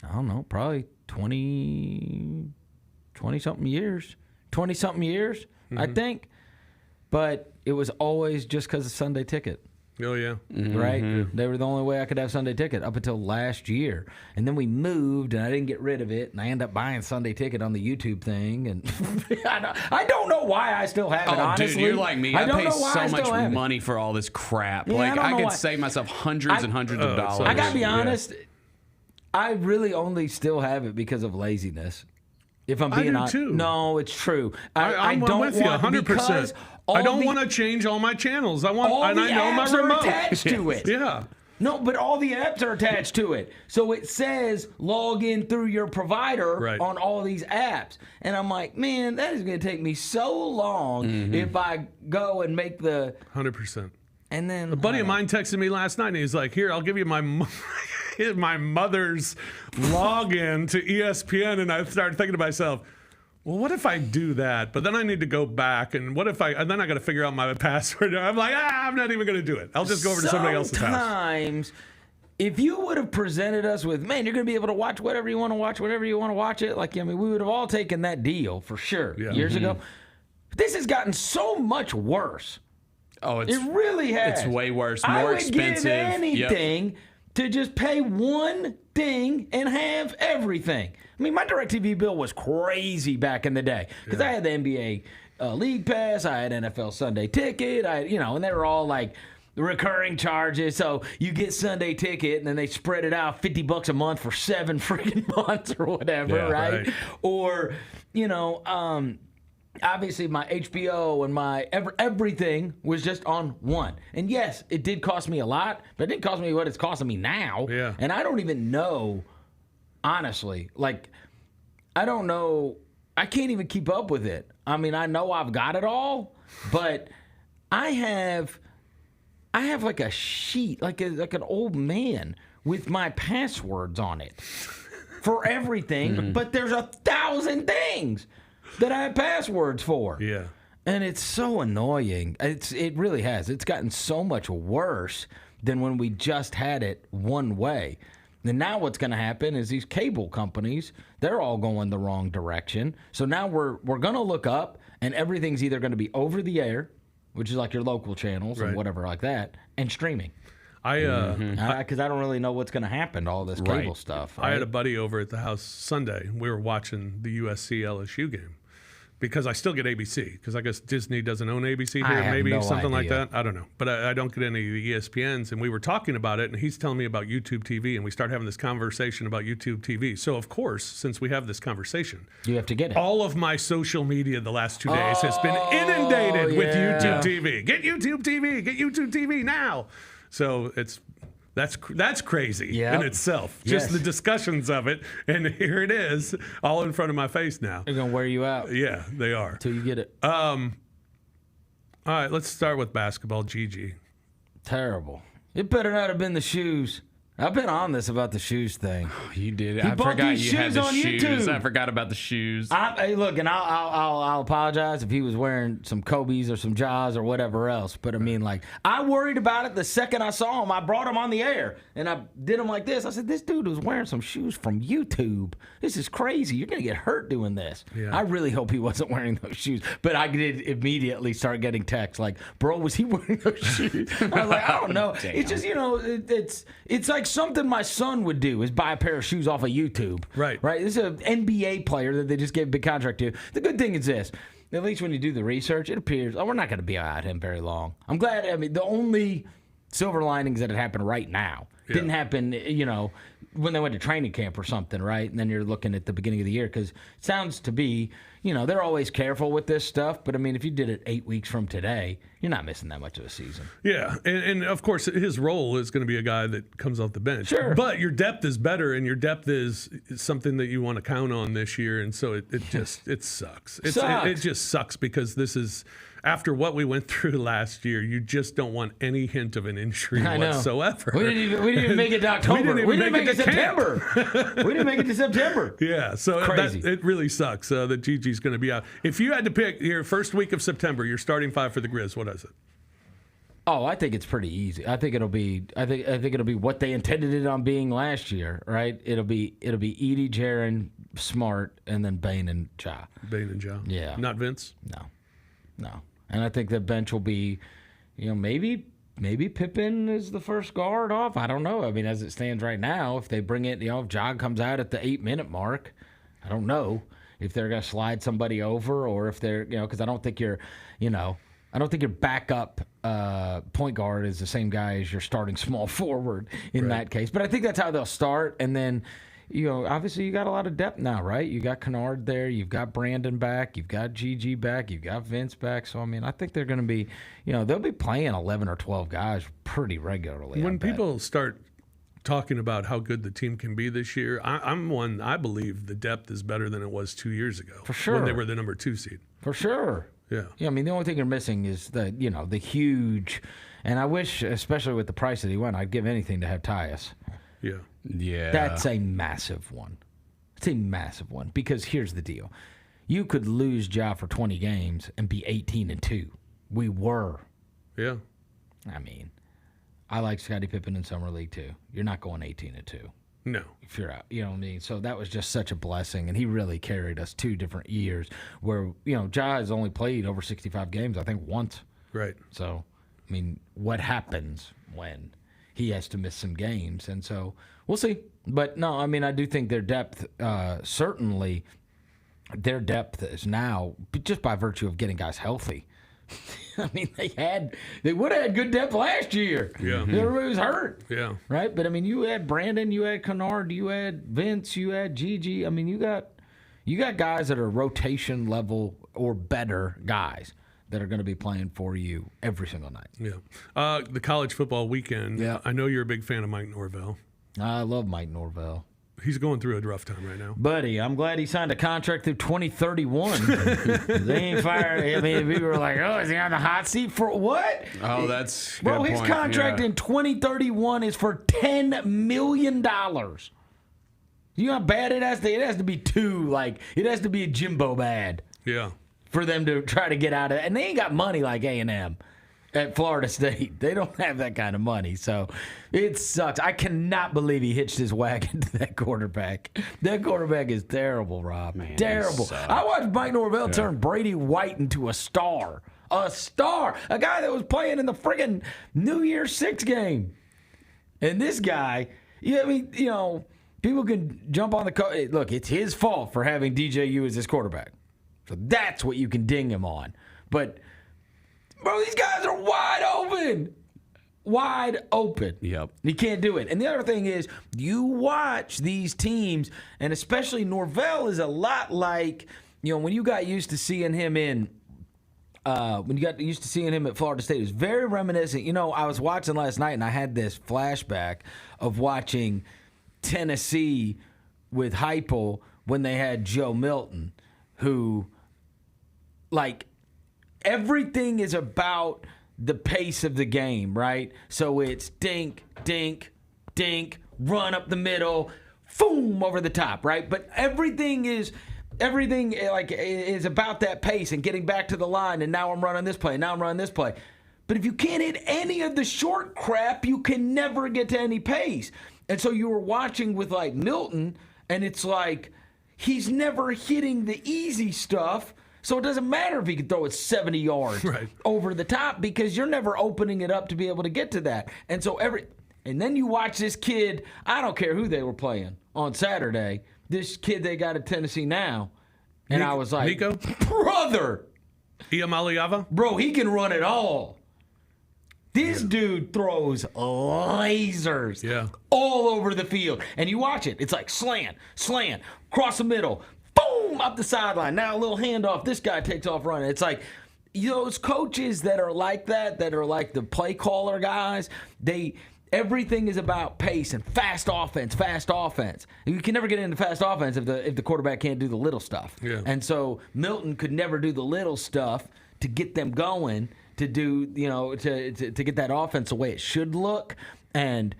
I don't know, probably 20-something years. 20-something years, I think. But it was always just because of Sunday Ticket. Oh, yeah. Right? They were the only way I could have Sunday Ticket up until last year. And then we moved, and I didn't get rid of it, and I ended up buying Sunday Ticket on the YouTube thing. And I don't know why I still have it, honestly. Dude, you're like me. I pay so much money for all this crap. Yeah, I could save myself hundreds and hundreds of dollars. I got to be honest, I really only still have it because of laziness. If I'm being honest. Too. No, it's true. I'm with you 100%. I don't want to change all my channels. I want, and I know my remote. Are attached to it. Yeah. No, but all the apps are attached to it. So it says log in through your provider on all these apps. And I'm like, man, that is going to take me so long if I go and make the 100%. And then a buddy of mine texted me last night, and he's like, "Here, I'll give you my mother's login to ESPN." And I started thinking to myself, well, what if I do that? But then I need to go back, and and then I got to figure out my password. I'm like, I'm not even going to do it. I'll just go over to somebody else's house. Sometimes, if you would have presented us with, man, you're going to be able to watch whatever you want to watch, whatever you want to watch it. Like, I mean, we would have all taken that deal for sure years ago. But this has gotten so much worse. Oh, it really has. It's way worse, more expensive. I would give anything to just pay one thing and have everything. I mean, my DirecTV bill was crazy back in the day because I had the NBA League Pass, I had NFL Sunday Ticket, and they were all like recurring charges. So you get Sunday Ticket, and then they spread it out $50 a month for 7 freaking months or whatever, right? Or obviously, my HBO and my everything was just on one. And yes, it did cost me a lot, but it didn't cost me what it's costing me now. Yeah. And I don't even know, honestly, I don't know. I can't even keep up with it. I mean, I know I've got it all, but I have like a sheet, like an old man with my passwords on it for everything, but there's 1,000 things that I have passwords for. Yeah. And it's so annoying. It really has. It's gotten so much worse than when we just had it one way. And now what's going to happen is these cable companies, they're all going the wrong direction. So now we're going to look up, and everything's either going to be over the air, which is like your local channels and whatever like that, and streaming. Because I don't really know what's going to happen to all this cable stuff. Right? I had a buddy over at the house Sunday. We were watching the USC LSU game because I still get ABC because I guess Disney doesn't own ABC here, maybe something like that. I don't know, but I don't get any of the ESPNs. And we were talking about it, and he's telling me about YouTube TV, and we start having this conversation about YouTube TV. So of course, since we have this conversation, you have to get it. All of my social media the last 2 days has been inundated with YouTube TV. Get YouTube TV. Get YouTube TV now. So that's crazy in itself. Just the discussions of it, and here it is, all in front of my face now. They're gonna wear you out. Yeah, they are. Till you get it. All right, let's start with basketball. Gigi. Terrible. It better not have been the shoes. I've been on this about the shoes thing. You did it. He I bought forgot these you had shoes the on shoes. YouTube. I forgot about the shoes. Hey, look, and I'll apologize if he was wearing some Kobe's or some Jaws or whatever else. But I mean, like, I worried about it the second I saw him. I brought him on the air and I did him like this. I said, "This dude was wearing some shoes from YouTube. This is crazy. You're gonna get hurt doing this." Yeah. I really hope he wasn't wearing those shoes. But I did immediately start getting texts like, "Bro, was he wearing those shoes?" I was like, "I don't know." It's just it's like something my son would do is buy a pair of shoes off of YouTube. Right. This is an NBA player that they just gave a big contract to. The good thing is this. At least when you do the research, it appears, we're not going to be at him very long. I'm glad. I mean, the only silver linings that had happened right now didn't happen, when they went to training camp or something, right? And then you're looking at the beginning of the year because it sounds to be, they're always careful with this stuff. But, I mean, if you did it 8 weeks from today, you're not missing that much of a season. Yeah, and of course, his role is going to be a guy that comes off the bench. Sure. But your depth is better, and your depth is something that you want to count on this year. And so it sucks. It just sucks because this is – after what we went through last year, you just don't want any hint of an injury whatsoever. We didn't even make it to October. We didn't make it to September. We didn't make it to September. Yeah, so it really sucks that Gigi's going to be out. If you had to pick your first week of September, your starting five for the Grizz, what is it? Oh, I think it's pretty easy. I think it'll be what they intended it on being last year, right? It'll be Edie, Jaron, Smart, and then Bane and Ja. Bane and Ja. Yeah. Not Vince? No. And I think the bench will be, maybe Pippen is the first guard off. I don't know. I mean, as it stands right now, if they bring it, if Jog comes out at the 8-minute mark, I don't know if they're going to slide somebody over or if they're, because I don't think your backup point guard is the same guy as your starting small forward in that case. But I think that's how they'll start. And then, obviously you got a lot of depth now, right? You got Kennard there. You've got Brandon back. You've got Gigi back. You've got Vince back. So, I mean, I think they're going to be, they'll be playing 11 or 12 guys pretty regularly. When people start talking about how good the team can be this year, I believe the depth is better than it was 2 years ago. For sure. When they were the number 2 seed. For sure. Yeah. I mean, the only thing you're missing is the huge, and I wish, especially with the price that he went, I'd give anything to have Tyus. Yeah. That's a massive one. It's a massive one because here's the deal. You could lose Ja for 20 games and be 18-2. We were. Yeah. I mean, I like Scottie Pippen in Summer League too. You're not going 18-2. No. If you're out, you know what I mean? So that was just such a blessing, and he really carried us 2 different years where, Ja has only played over 65 games, I think, once. Right. So, I mean, what happens when he has to miss some games? And so we'll see. But, no, I mean, I do think their depth, certainly their depth is now, just by virtue of getting guys healthy. I mean, they would have had good depth last year. Yeah. Everybody was hurt. Yeah. Right? But, I mean, you had Brandon, you had Kennard, you had Vince, you had Gigi. I mean, you got guys that are rotation level or better guys that are going to be playing for you every single night. Yeah. The college football weekend. Yeah. I know you're a big fan of Mike Norvell. I love Mike Norvell. He's going through a rough time right now. Buddy, I'm glad he signed a contract through 2031. They ain't fired. I mean, people were like, oh, is he on the hot seat for what? Oh, that's Bro, good his point. contract in 2031 is for $10 million. You know how bad it has to be? It has to be it has to be a Jimbo bad. Yeah. For them to try to get out of it. And they ain't got money like A&M. at Florida State. They don't have that kind of money, so it sucks. I cannot believe he hitched his wagon to that quarterback. That quarterback is terrible, Rob. Man, terrible. I watched Mike Norvell turn Brady White into a star. A star. A guy that was playing in the friggin' New Year's Six game. And this guy, people can jump on the look, it's his fault for having DJU as his quarterback. So that's what you can ding him on. But bro, these guys are wide open. Wide open. Yep. You can't do it. And the other thing is, you watch these teams, and especially Norvell is a lot like, when you got used to seeing him at Florida State, it was very reminiscent. I was watching last night, and I had this flashback of watching Tennessee with Heupel when they had Joe Milton, who, everything is about the pace of the game, right? So it's dink, dink, dink, run up the middle, boom, over the top, right? But everything is about that pace and getting back to the line, and now I'm running this play, now I'm running this play. But if you can't hit any of the short crap, you can never get to any pace. And so you were watching with Milton, and it's like he's never hitting the easy stuff. So it doesn't matter if he can throw it 70 yards over the top, because you're never opening it up to be able to get to that. And so and then you watch this kid, I don't care who they were playing on Saturday, this kid they got at Tennessee now, and I was like, Nico? Brother. Iamaliava? Bro, he can run it all. This dude throws lasers all over the field. And you watch it. It's like slant, cross the middle, boom, up the sideline. Now a little handoff. This guy takes off running. It's like those coaches that are like that are like the play caller guys, everything is about pace and fast offense. And you can never get into fast offense if the quarterback can't do the little stuff. Yeah. And so Milton could never do the little stuff to get them going, to do, to get that offense the way it should look. And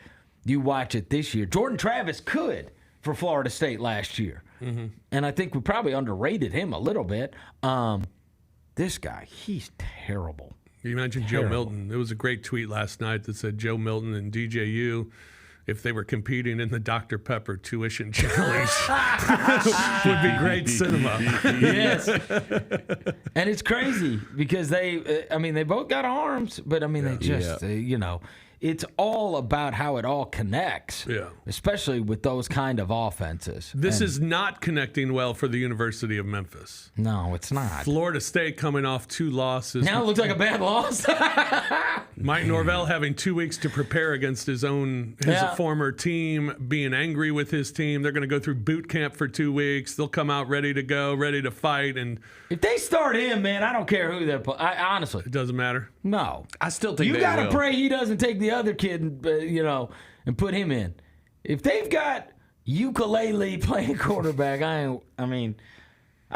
you watch it this year. Jordan Travis could for Florida State last year. Mm-hmm. And I think we probably underrated him a little bit. This guy, he's terrible. You mentioned Joe Milton. There was a great tweet last night that said Joe Milton and DJU, if they were competing in the Dr. Pepper tuition challenge, would be great cinema. Yes. And it's crazy because they both got arms, but they just, it's all about how it all connects, especially with those kind of offenses. This is not connecting well for the University of Memphis. No, it's not. Florida State coming off 2 losses. Now it looks like a bad loss. Mike Norvell having 2 weeks to prepare against his former team, being angry with his team. They're going to go through boot camp for 2 weeks. They'll come out ready to go, ready to fight. And if they start him, man, I don't care who they're playing. Honestly, it doesn't matter. No, I still think you got to pray he doesn't take the other kid, and put him in. If they've got ukulele playing quarterback, I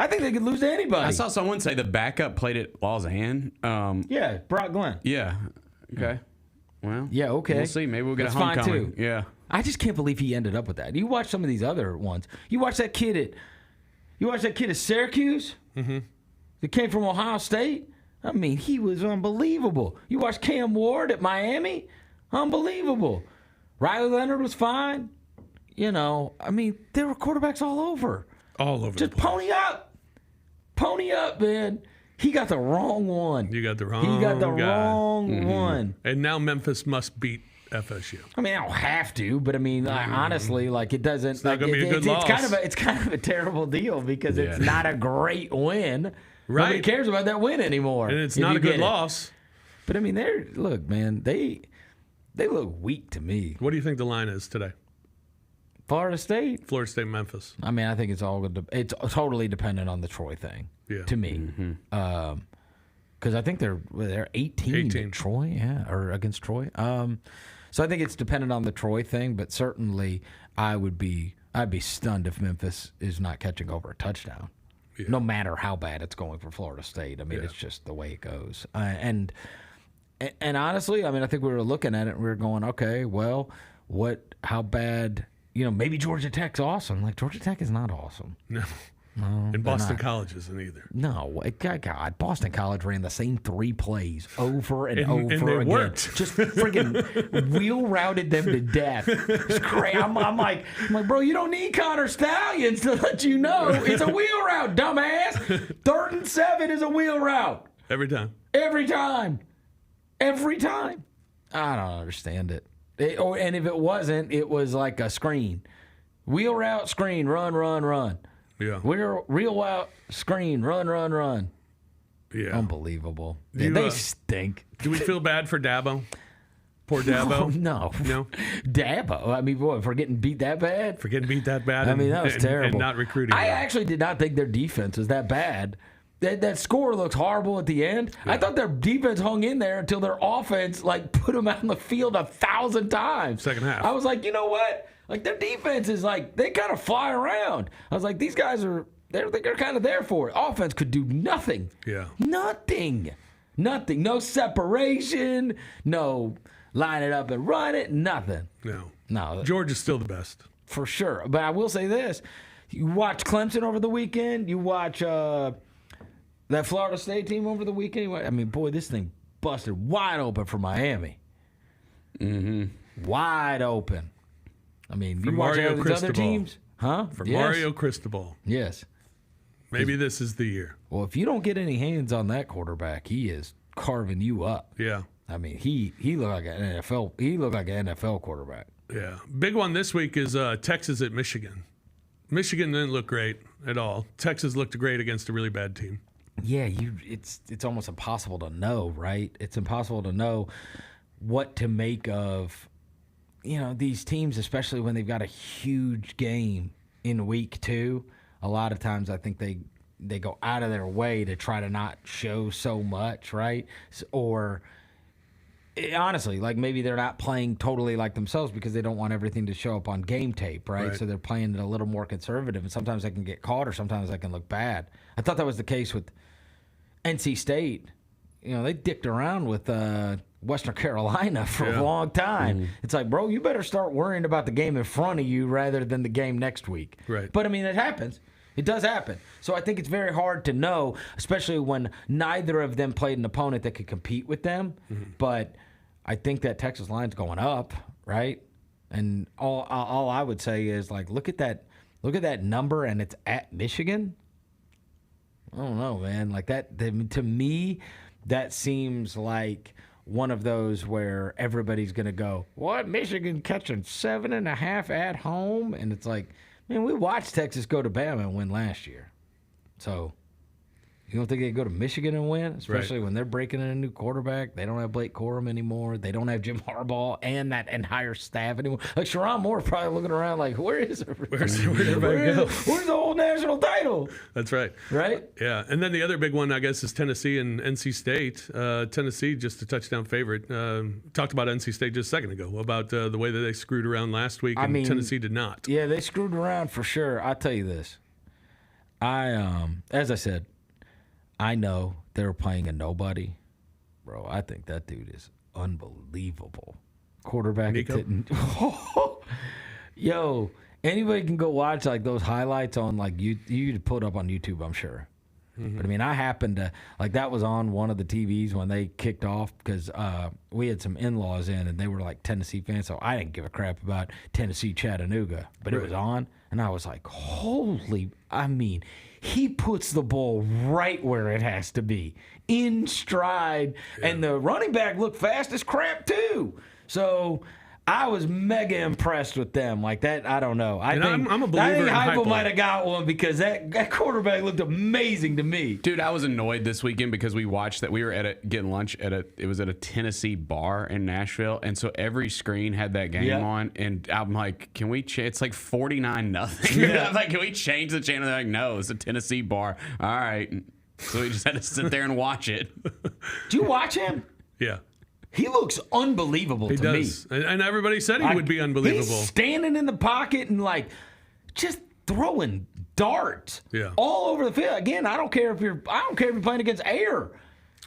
think they could lose to anybody. I saw someone say the backup played at Lausanne. Yeah, Brock Glenn. Yeah. Okay. Well. Yeah. Okay. We'll see. Maybe we'll get That's a homecoming. Fine too. Yeah. I just can't believe he ended up with that. You watch some of these other ones. You watch that kid at Syracuse. Mm-hmm. That came from Ohio State. He was unbelievable. You watch Cam Ward at Miami. Unbelievable. Riley Leonard was fine. There were quarterbacks all over. All over. Just pony up. Pony up, man. He got the wrong one. You got the wrong He got the guy. wrong one. And now Memphis must beat FSU. I don't have to, but honestly, it doesn't. It's not going to be a good loss. It's kind of a terrible deal because it's not a great win. Right. Nobody cares about that win anymore. And it's not a good loss. But they look weak to me. What do you think the line is today? Florida State, Memphis. I think it's all good. It's totally dependent on the Troy thing. Yeah. To me, because I think they're 18 at Troy, or against Troy. So I think it's dependent on the Troy thing, but certainly I'd be stunned if Memphis is not catching over a touchdown. Yeah. No matter how bad it's going for Florida State. It's just the way it goes. And honestly, I think we were looking at it and we were going, okay, well, how bad, maybe Georgia Tech's awesome. Georgia Tech is not awesome. No. And Boston College isn't either. No, God, Boston College ran the same 3 plays over and over and they again. Worked. Just friggin' wheel routed them to death. It's crazy. I'm like, bro, you don't need Connor Stallions to let you know it's a wheel route, dumbass. 3rd and 7 is a wheel route. Every time. Every time. Every time. I don't understand it. And if it wasn't, it was like a screen. Wheel route, screen, run. Yeah. Real out, screen, run. Yeah. Unbelievable. They stink. Do we feel bad for Dabo? Poor Dabo? No. Dabo? I mean, boy, for getting beat that bad? For getting beat that bad? I mean, that was terrible. And not recruiting. I actually did not think their defense was that bad. That score looks horrible at the end. Yeah. I thought their defense hung in there until their offense put them out on the field 1,000 times. Second half. I was like, you know what? Their defense is they kind of fly around. I was like, these guys they're kind of there for it. Offense could do nothing. Yeah. Nothing. No separation. No line it up and run it. Nothing. No. Georgia's still the best. For sure. But I will say this. You watch Clemson over the weekend. You watch that Florida State team over the weekend. I mean, boy, this thing busted wide open for Miami. Mm-hmm. Wide open. I mean, you watch all these other teams, huh? For Mario Cristobal. Yes. Maybe this is the year. Well, if you don't get any hands on that quarterback, he is carving you up. Yeah. I mean, he looked like an NFL. He looked like an NFL quarterback. Yeah. Big one this week is Texas at Michigan. Michigan didn't look great at all. Texas looked great against a really bad team. Yeah, it's almost impossible to know, right? It's impossible to know what to make of. These teams, especially when they've got a huge game in week 2, a lot of times I think they go out of their way to try to not show so much, right? Or honestly, maybe they're not playing totally like themselves because they don't want everything to show up on game tape, right? So they're playing it a little more conservative, and sometimes they can get caught or sometimes they can look bad. I thought that was the case with NC State. They dicked around with Western Carolina for a long time. Mm-hmm. It's like, bro, you better start worrying about the game in front of you rather than the game next week. Right. But, I mean, it happens. It does happen. So I think it's very hard to know, especially when neither of them played an opponent that could compete with them. Mm-hmm. But I think that Texas line's going up, right? And all I would say is, look at that number, and it's at Michigan. I don't know, man. To me, that seems like one of those where everybody's going to go, what, Michigan catching 7.5 at home? And it's like, man, we watched Texas go to Bama and win last year. So you don't think they go to Michigan and win? Especially when they're breaking in a new quarterback. They don't have Blake Corum anymore. They don't have Jim Harbaugh and that entire staff anymore. Sharon Moore's probably looking around like, where'd everybody go? Where's the whole national title? That's right. Right? Yeah. And then the other big one, I guess, is Tennessee and NC State. Tennessee, just a touchdown favorite. Talked about NC State just a second ago, about the way that they screwed around last week, and Tennessee did not. Yeah, they screwed around for sure. I'll tell you this. As I said, I know they were playing a nobody. Bro, I think that dude is unbelievable. Quarterback. Yo, anybody can go watch those highlights on you put up on YouTube, I'm sure. Mm-hmm. But I mean, I happened to that was on one of the TVs when they kicked off because we had some in-laws in and they were Tennessee fans, so I didn't give a crap about Tennessee Chattanooga. But it was on, and I was like, holy! I mean, he puts the ball right where it has to be, in stride, and the running back looked fast as crap too. So I was mega impressed with them. That, I don't know. I think I'm a believer in Heupel might have got one because that quarterback looked amazing to me. Dude, I was annoyed this weekend because we watched that. We were getting lunch it was at a Tennessee bar in Nashville, and so every screen had that game on, and I'm like, can we it's 49-0. Yeah. I'm like, can we change the channel? They're like, no, it's a Tennessee bar. All right. So we just had to sit there and watch it. Do you watch him? Yeah. He looks unbelievable to me. And everybody said he would be unbelievable. He's standing in the pocket and just throwing darts all over the field. Again, I don't care if you're playing against air.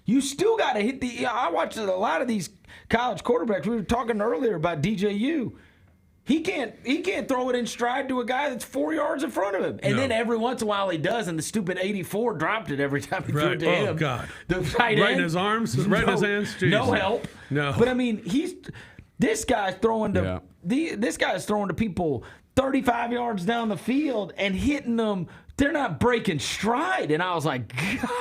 You still got to hit I watched a lot of these college quarterbacks. We were talking earlier about DJU. He can't throw it in stride to a guy that's 4 yards in front of him. And then every once in a while he does, and the stupid 84 dropped it every time he threw it to him. Oh, God. The tight Right end, in his arms? Right in his hands? Jeez. No help. No. But, I mean, this guy's throwing to this guy's throwing to people 35 yards down the field and hitting them. They're not breaking stride. And I was like,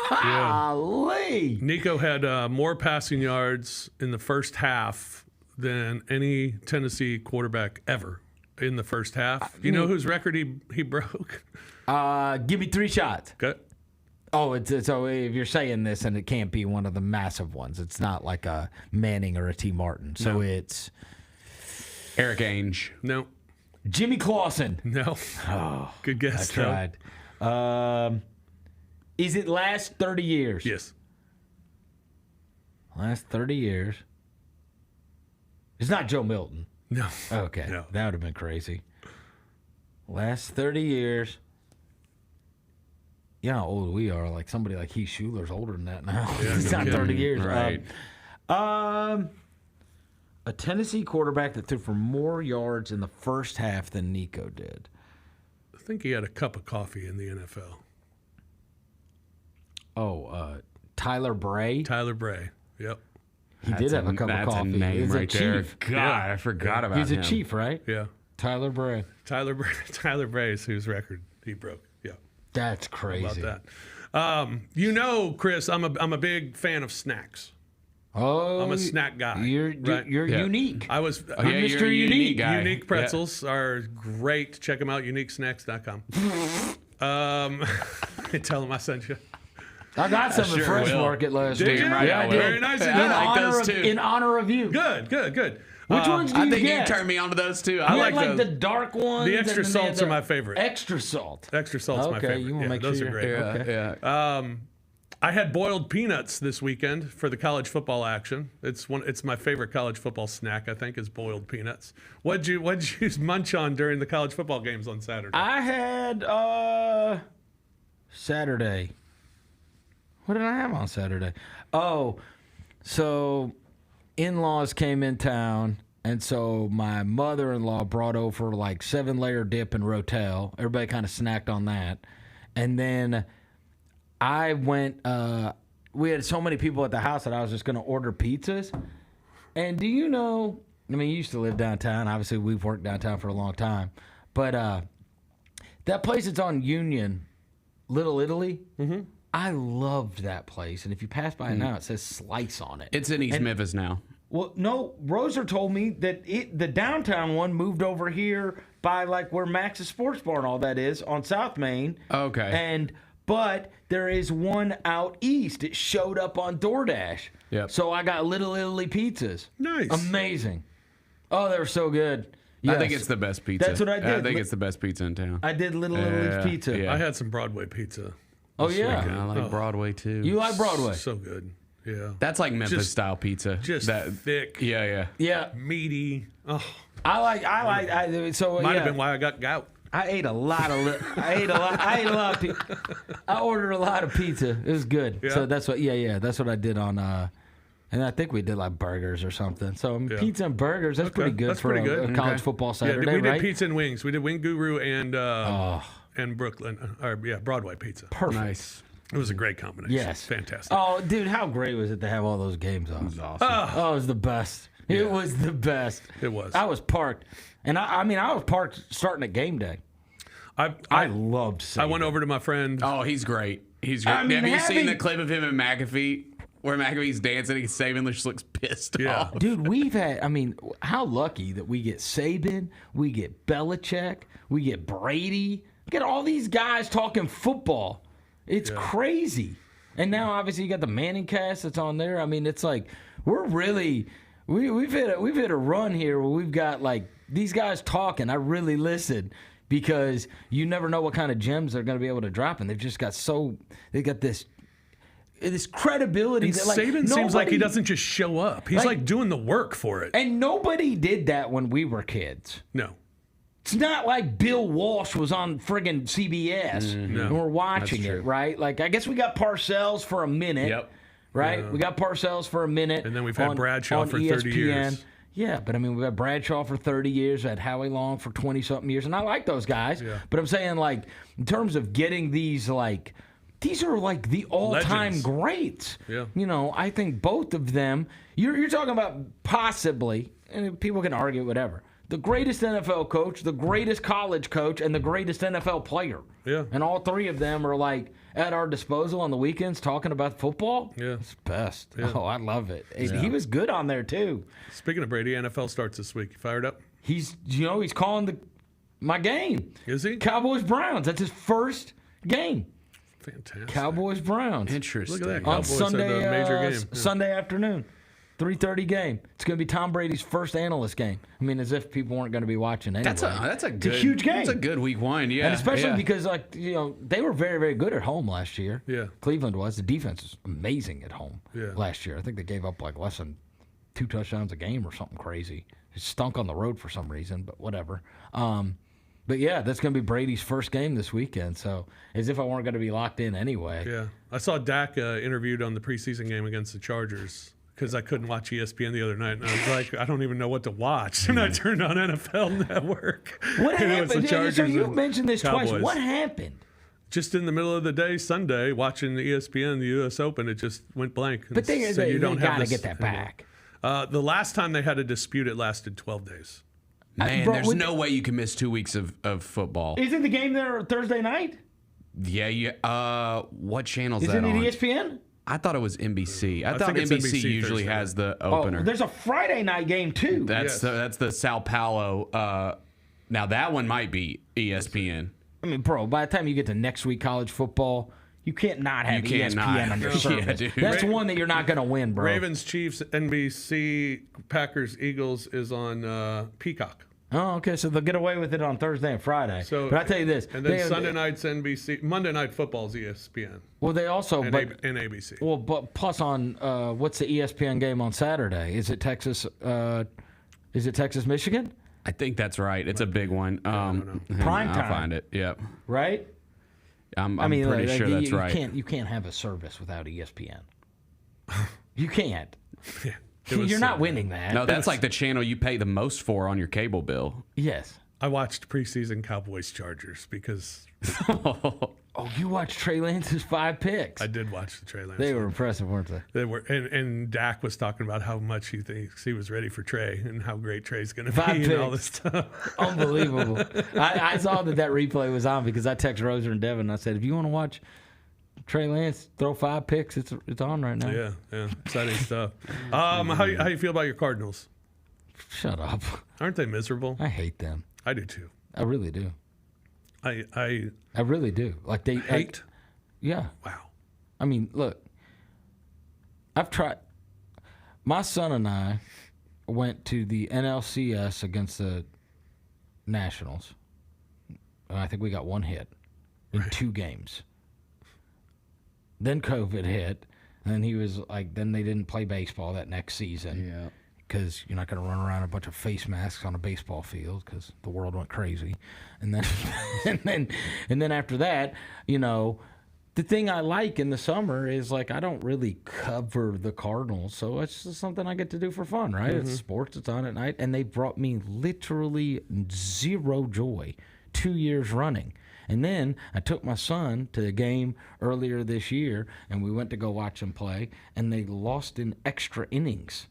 golly. Yeah. Nico had more passing yards in the first half than any Tennessee quarterback ever in the first half. You know whose record he broke? Give me 3 shots. Okay. Oh, so if you're saying this, and it can't be one of the massive ones. It's not like a Manning or a T. Martin. So it's Eric Ainge. No. Jimmy Clausen. No. Oh, good guess. I tried. Is it last 30 years? Yes. Last 30 years. It's not Joe Milton. No. Okay. No. That would have been crazy. Last 30 years. You know how old we are. Like somebody like Heath Schuler's older than that now. Yeah, It's not 30 years. Right. A Tennessee quarterback that threw for more yards in the first half than Nico did. I think he had a cup of coffee in the NFL. Oh, Tyler Bray. Tyler Bray. Yep. He did have a cup of coffee. That's a name He's right a there. chief. God, I forgot about him. He's a chief, right? Yeah. Tyler Bray. Tyler Bray is whose record he broke. Yeah. That's crazy. How about that? Chris, I'm a big fan of snacks. Oh, I'm a snack guy. You're Yeah. unique. I was Oh, yeah, Mr. you're a Unique guy. Unique pretzels are great. Check them out, uniquesnacks.com. Tell them I sent you. I got some sure at Fresh will. Market last Did week. you? Yeah, I did. Very nice. I like those too. In honor of you. Good. Which ones do you I think get? you turned me on to those too. I You like had, those. the dark ones. The extra and then they had salts are my favorite. Extra salt. Extra salt's my favorite. Okay, you want to make those sure are great. Yeah, Okay. yeah. I had boiled peanuts this weekend for the college football action. It's my favorite college football snack, I think, is boiled peanuts. What'd you munch on during the college football games on Saturday? I had Saturday. What did I have on Saturday? Oh, so in-laws came in town, and so my mother-in-law brought over like 7-layer dip and Rotel. Everybody kind of snacked on that. And then I went, we had so many people at the house that I was just going to order pizzas. And do you know, I mean, you used to live downtown. Obviously, we've worked downtown for a long time. But that place that's on Union, Little Italy, I loved that place. And if you pass by it now, it says Slice on it. It's in East Memphis now. Well, no, Roser told me that the downtown one moved over here by like where Max's Sports Bar and all that is on South Main. Okay. But there is one out east. It showed up on DoorDash. Yep. So I got Little Italy pizzas. Nice. Amazing. Oh, they were so good. Yes. I think it's the best pizza. That's what I did. I think it's the best pizza in town. I did Little Italy's pizza. Yeah. I had some Broadway pizza. Oh, this yeah. weekend. I like Broadway too. You like Broadway? So good. Yeah. That's like Memphis Just- style pizza. Just thick, Yeah. Yeah. meaty. Oh, I so might yeah. have been why I got gout. I ate a lot of of pizza. I ordered a lot of pizza. It was good. Yeah. So that's what that's what I did on and I think we did like burgers or something. So pizza and burgers, that's pretty good That's for pretty good. a college football Saturday, we did right? pizza and wings. We did Wing Guru and Brooklyn, Broadway pizza. Perfect. Nice. It was a great combination. Yes. Fantastic. Oh, dude, how great was it to have all those games on? It was awesome. Oh, it was the best. It was the best. It was. I was parked. And I was parked starting at game day. I loved Saban. I went over to my friend. Oh, he's great. He's great. I mean, have you seen having- the clip of him and McAfee where McAfee's dancing and Saban just looks pissed off? Dude, how lucky that we get Saban, we get Belichick, we get Brady, we get all these guys talking football. It's crazy. And now obviously you got the Manning cast that's on there. I mean, it's like we're really we've hit a run here where we've got like these guys talking. I really listen because you never know what kind of gems they're going to be able to drop, and they've just got they've got this credibility. And that, like, Saban seems like he nobody- doesn't just show up. He's like doing the work for it. And nobody did that when we were kids. No. It's not like Bill Walsh was on friggin' CBS and we're watching it, right? Like, I guess we got Parcells for a minute, right? Yeah. We got Parcells for a minute. And then we've had Bradshaw on for ESPN. 30 years. Yeah, but I mean, we've had Bradshaw for 30 years, we had Howie Long for 20-something years, and I like those guys. Yeah. But I'm saying, like, in terms of getting these, like, these are like the all-time Legends. greats. Yeah. You know, I think both of them, you're talking about possibly, and people can argue whatever, the greatest NFL coach, the greatest college coach, and the greatest NFL player. Yeah. And all three of them are like at our disposal on the weekends talking about football. Yeah. It's the best. Yeah. Oh, I love it. Yeah. He was good on there too. Speaking of Brady, NFL starts this week. You fired up? He's calling my game. Is he? Cowboys Browns. That's his first game. Fantastic. Cowboys Browns. Interesting. Look at that. On Cowboys Sunday, had a major game. Yeah. Sunday afternoon, 3:30 game. It's going to be Tom Brady's first analyst game. I mean, as if people weren't going to be watching anyway. That's a It's a huge game. That's a good week one, yeah. And especially yeah. because, like, you know, they were very, very good at home last year. Yeah. Cleveland was. The defense was amazing at home Yeah. last year. I think they gave up like less than 2 touchdowns a game or something crazy. It stunk on the road for some reason, but whatever. But yeah, that's going to be Brady's first game this weekend. So as if I weren't going to be locked in anyway. Yeah. I saw Dak interviewed on the preseason game against the Chargers because I couldn't watch ESPN the other night. And I was like, I don't even know what to watch. And I turned on NFL Network. What and it was happened? the Chargers So you and mentioned this twice. Cowboys. What happened? Just in the middle of the day, Sunday, watching the ESPN, the U.S. Open, it just went blank. But they got to get that back. The last time they had a dispute, it lasted 12 days. Man, there's no way you can miss 2 weeks of football. Isn't the game there Thursday night? Yeah. What channel's that Isn't on? it ESPN? I thought it was NBC. I thought think it's NBC NBC usually Thursday. has the opener. Oh, there's a Friday night game too. That's the Sao Paulo. Now that one might be ESPN. I mean, bro, by the time you get to next week college football, you can't not have ESPN on your service. dude. That's one that you're not going to win, bro. Ravens, Chiefs, NBC, Packers, Eagles is on Peacock. Oh, okay. So they'll get away with it on Thursday and Friday. So, but I tell you this, and then Sunday night's NBC. Monday Night Football's ESPN. Well, they also and ABC. Well, but plus on what's the ESPN game on Saturday? Is it Texas? Is it Texas, Michigan? I think that's right. It's a big one. Prime I'll time. find it. Yep. Right. I'm pretty sure that's right. You can't have a service without ESPN. You can't. Yeah. You're not winning that. No, that's like the channel you pay the most for on your cable bill. Yes. I watched preseason Cowboys Chargers because. Oh, you watched Trey Lance's 5 picks. I did watch the Trey Lance. They were impressive, weren't they? They were, and Dak was talking about how much he thinks he was ready for Trey and how great Trey's going to be 5 and picks. all this stuff. Unbelievable. I saw that replay was on because I texted Roser and Devin and I said, if you want to watch Trey Lance throw 5 picks, it's on right now. Yeah, exciting stuff. How you feel about your Cardinals? Shut up. Aren't they miserable? I hate them. I do too. I really do. I really do. Like they hate. Yeah. Wow. I mean, look. I've tried. My son and I went to the NLCS against the Nationals. And I think we got 1 hit in 2 games. Then COVID hit, and then he was like, then they didn't play baseball that next season. Yeah. Because you're not going to run around a bunch of face masks on a baseball field because the world went crazy. And then and then after that, you know, the thing I like in the summer is like I don't really cover the Cardinals, so it's just something I get to do for fun, right? Mm-hmm. It's sports, it's on at night, and they brought me literally zero joy 2 years running. And then I took my son to a game earlier this year, and we went to go watch them play, and they lost in extra innings.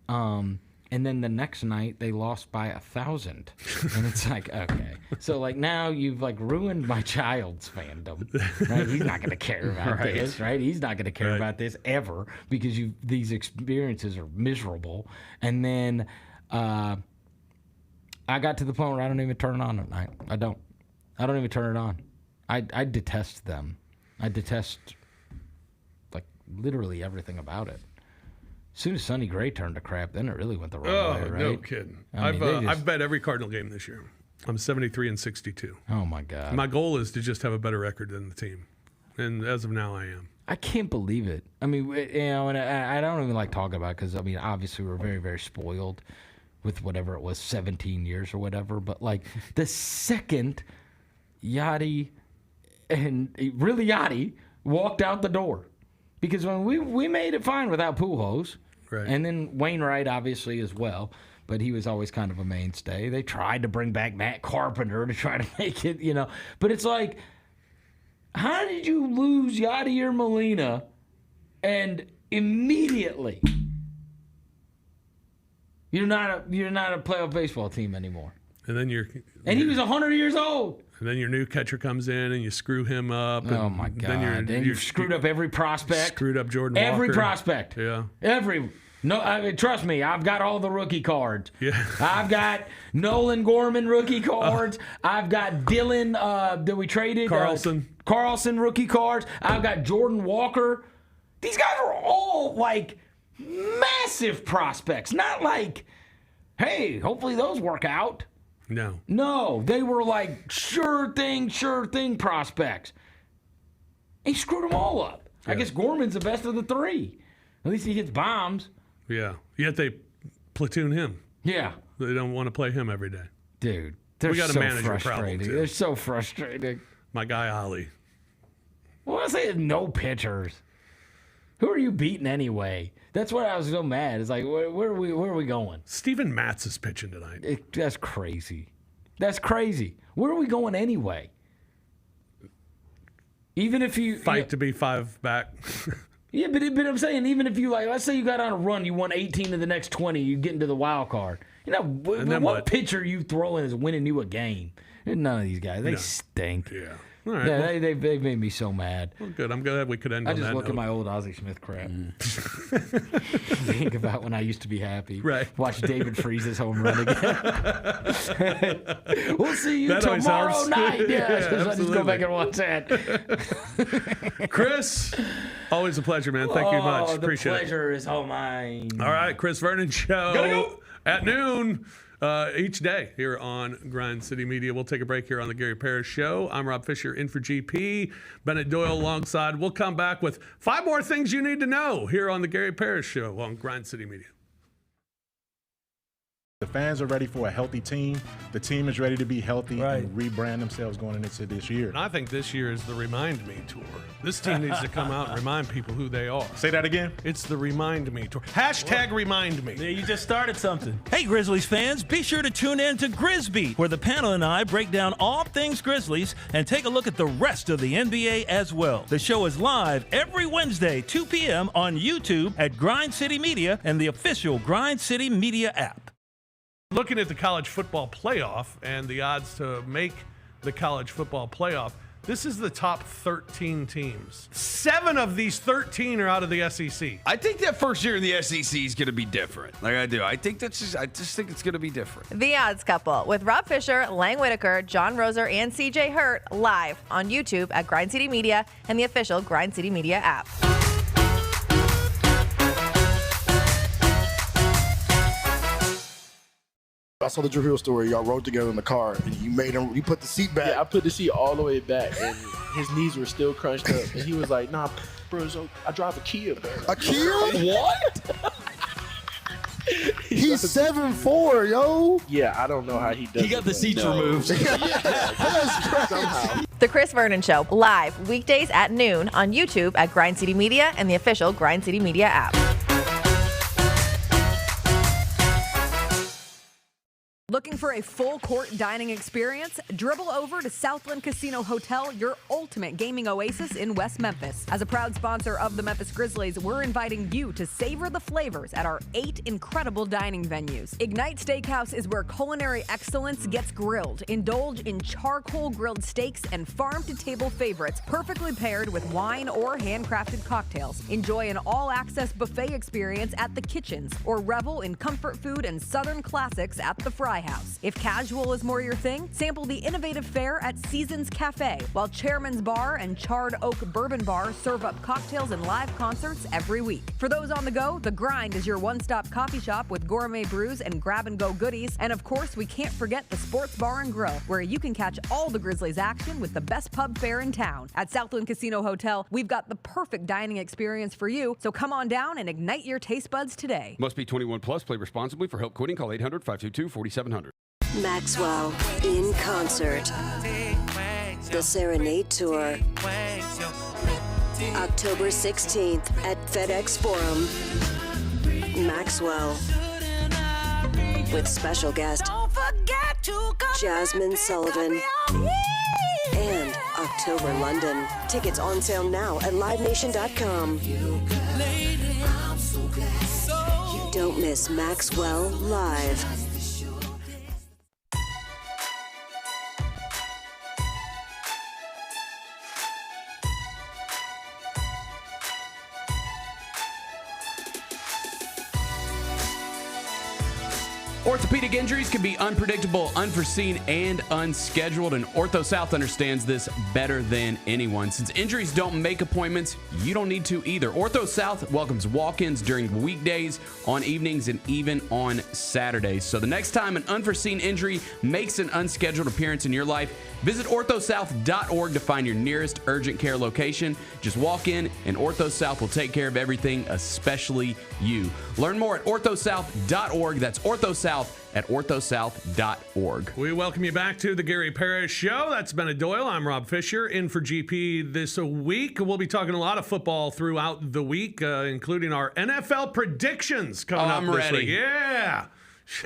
And then the next night they lost by 1,000, and it's like, okay, so like now you've like ruined my child's fandom, right? He's not going to care about this, right? He's not going to care about this ever because these experiences are miserable. And then I got to the point where I don't even turn it on at night. I don't even turn it on. I detest them. I detest like literally everything about it. As soon as Sonny Gray turned to crap, then it really went the wrong way, right? No kidding. I I've bet every Cardinal game this year. I'm 73-62. Oh my God. My goal is to just have a better record than the team, and as of now, I am. I can't believe it. I mean, you know, and I don't even like talking about it because I mean, obviously we're very, very spoiled with whatever it was, 17 years or whatever. But like the second Yachty walked out the door. Because when we made it fine without Pujols, right. And then Wainwright obviously as well. but he was always kind of a mainstay. They tried to bring back Matt Carpenter to try to make it, But it's like, how did you lose Yadier Molina and immediately you're not a playoff baseball team anymore? And then he was 100 years old. And then your new catcher comes in and you screw him up. Oh my God! Then you've screwed up every prospect. Screwed up Jordan Walker. Every prospect. Yeah. Trust me, I've got all the rookie cards. Yeah. I've got Nolan Gorman rookie cards. I've got Dylan that we traded. Carlson rookie cards. I've got Jordan Walker. These guys are all like massive prospects. Not like, hey, hopefully those work out. No, they were like sure thing prospects. He screwed them all up. Yeah. I guess Gorman's the best of the three. At least he hits bombs. Yeah. Yet they platoon him. Yeah. They don't want to play him every day. Dude, we got a manager problem too. They're so frustrating. My guy Ali. Well, I say no pitchers. Who are you beating anyway? That's why I was so mad. It's like, where are we going? Steven Matz is pitching tonight. That's crazy. That's crazy. Where are we going anyway? Even if you fight to be 5 back. Yeah, but I'm saying, even if you let's say you got on a run, you won 18 of the next 20, you get into the wild card. What pitcher you throwing is winning you a game? None of these guys. They stink. Yeah. All right, yeah, they've made me so mad. Well, good. I'm glad we could end on that I just look note. at my old Ozzie Smith crap. Think about when I used to be happy. Right. Watch David Freeze's home run again. We'll see you That always tomorrow helps. night. Yeah, I just go back and watch that. Chris, always a pleasure, man. Thank you much. Appreciate the pleasure is all mine. All right, Chris Vernon Show. Gotta go. At noon. Each day here on Grind City Media. We'll take a break here on the Gary Parrish Show. I'm Rob Fischer in for GP. Bennett Doyle alongside. We'll come back with 5 more things you need to know here on the Gary Parrish Show on Grind City Media. The fans are ready for a healthy team. The team is ready to be healthy and rebrand themselves going into this year. And I think this year is the Remind Me Tour. This team needs to come out and remind people who they are. Say that again. It's the Remind Me Tour. Hashtag Remind Me. Yeah, you just started something. Hey, Grizzlies fans, be sure to tune in to Grizbeat, where the panel and I break down all things Grizzlies and take a look at the rest of the NBA as well. The show is live every Wednesday, 2 p.m. on YouTube at Grind City Media and the official Grind City Media app. Looking at the college football playoff and the odds to make the college football playoff, this is the top 13 teams. 7 of these 13 are out of the SEC. I think that first year in the SEC is going to be different. Like I do. I just think it's going to be different. The Odds Couple with Rob Fischer, Lang Whitaker, John Roser, and CJ Hurt live on YouTube at Grind City Media and the official Grind City Media app. I saw the Drew Hill story. Y'all rode together in the car, and you put the seat back. Yeah, I put the seat all the way back, and his knees were still crunched up. And he was like, "Nah, bro, I drive a Kia, bro." A Kia? What? He's 7'4", yo. Yeah, I don't know how he does. He got the seats removed. Somehow. The Chris Vernon Show, live weekdays at noon on YouTube at Grind City Media and the official Grind City Media app. Looking for a full court dining experience? Dribble over to Southland Casino Hotel, your ultimate gaming oasis in West Memphis. As a proud sponsor of the Memphis Grizzlies, we're inviting you to savor the flavors at our 8 incredible dining venues. Ignite Steakhouse is where culinary excellence gets grilled. Indulge in charcoal grilled steaks and farm-to-table favorites, perfectly paired with wine or handcrafted cocktails. Enjoy an all-access buffet experience at the kitchens, or revel in comfort food and Southern classics at the Fry House. If casual is more your thing, sample the innovative fare at Seasons Cafe, while Chairman's Bar and Charred Oak Bourbon Bar serve up cocktails and live concerts every week. For those on the go, The Grind is your one-stop coffee shop with gourmet brews and grab-and-go goodies. And of course, we can't forget the Sports Bar and Grill, where you can catch all the Grizzlies action with the best pub fare in town. At Southland Casino Hotel, we've got the perfect dining experience for you, so come on down and ignite your taste buds today. Must be 21 plus. Play responsibly. For help quitting, call 800-522-4700. Maxwell in concert. The Serenade Tour. October 16th at FedEx Forum. Maxwell. with special guest Jasmine Sullivan and October London. Tickets on sale now at livenation.com. Don't miss Maxwell Live. Orthopedic injuries can be unpredictable, unforeseen, and unscheduled, and Ortho South understands this better than anyone. Since injuries don't make appointments, you don't need to either. Ortho South welcomes walk-ins during weekdays, on evenings, and even on Saturdays. So the next time an unforeseen injury makes an unscheduled appearance in your life, visit orthosouth.org to find your nearest urgent care location. Just walk in, and Ortho South will take care of everything, especially you. Learn more at orthosouth.org. That's orthosouth at orthosouth.org. We welcome you back to the Gary Parrish Show. That's Bennett Doyle. I'm Rob Fischer, in for GP this week. We'll be talking a lot of football throughout the week, including our NFL predictions coming up this week. Yeah,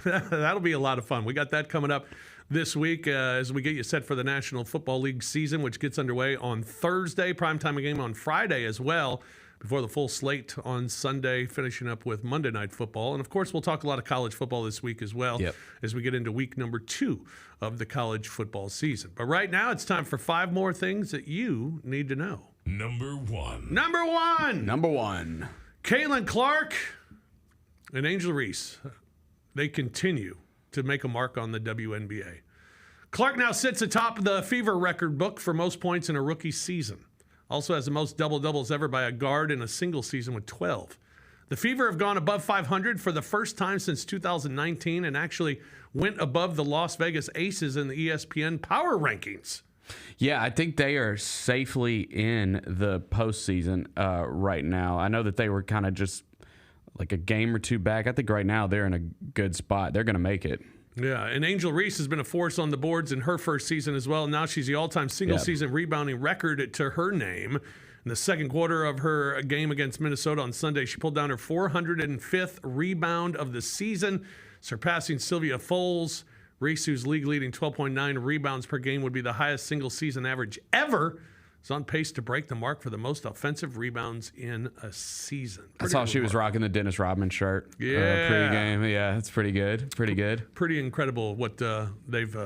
that'll be a lot of fun. We got that coming up this week as we get you set for the National Football League season, which gets underway on Thursday. Primetime game on Friday as well, before the full slate on Sunday, finishing up with Monday Night Football. And, of course, we'll talk a lot of college football this week as well as we get into week number 2 of the college football season. But right now, it's time for 5 more things that you need to know. Number one. Caitlin Clark and Angel Reese, they continue to make a mark on the WNBA. Clark now sits atop the Fever record book for most points in a rookie season. Also has the most double-doubles ever by a guard in a single season with 12. The Fever have gone above 500 for the first time since 2019 and actually went above the Las Vegas Aces in the ESPN Power Rankings. Yeah, I think they are safely in the postseason right now. I know that they were kind of just like a game or two back. I think right now they're in a good spot. They're going to make it. Yeah, and Angel Reese has been a force on the boards in her first season as well. Now she's the all-time single-season rebounding record to her name. In the second quarter of her game against Minnesota on Sunday, she pulled down her 405th rebound of the season, surpassing Sylvia Foles. Reese, who's league-leading 12.9 rebounds per game, would be the highest single-season average ever. Is on pace to break the mark for the most offensive rebounds in a season. I saw she was rocking the Dennis Rodman shirt. Yeah. Pre-game. Yeah, it's pretty good. Pretty incredible what they've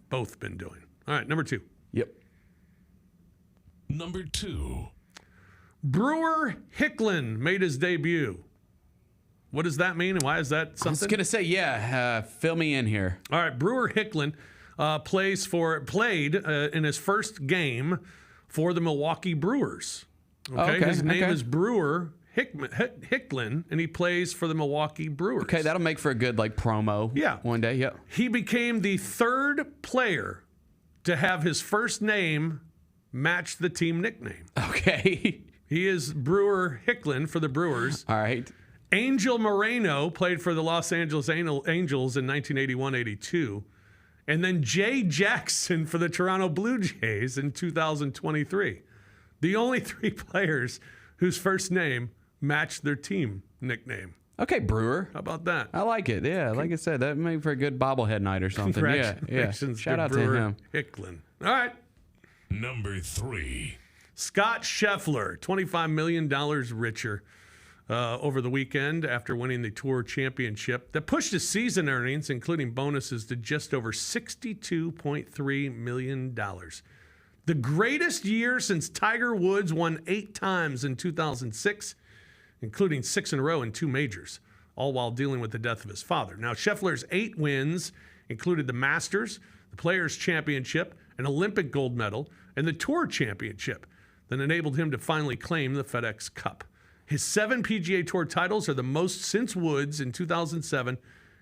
both been doing. All right, number 2. Number 2. Brewer Hicklin made his debut. What does that mean, and why is that something? I was going to say, fill me in here. All right, Brewer Hicklin played in his first game for the Milwaukee Brewers. Okay. His name is Brewer Hicklin, and he plays for the Milwaukee Brewers. Okay, that'll make for a good promo one day. Yep. He became the 3rd player to have his first name match the team nickname. Okay. He is Brewer Hicklin for the Brewers. All right. Angel Moreno played for the Los Angeles Angels in 1981-82. And then Jay Jackson for the Toronto Blue Jays in 2023. The only 3 players whose first name matched their team nickname. Okay, Brewer. How about that? I like it. Yeah, like I said, that made for a good bobblehead night or something. Congratulations Shout out Brewer to him. Hicklin. All right. Number 3. Scott Scheffler, $25 million richer over the weekend after winning the Tour Championship. That pushed his season earnings, including bonuses, to just over $62.3 million. The greatest year since Tiger Woods won 8 times in 2006, including 6 in a row in 2 majors, all while dealing with the death of his father. Now, Scheffler's 8 wins included the Masters, the Players' Championship, an Olympic gold medal, and the Tour Championship that enabled him to finally claim the FedEx Cup. His 7 PGA Tour titles are the most since Woods in 2007.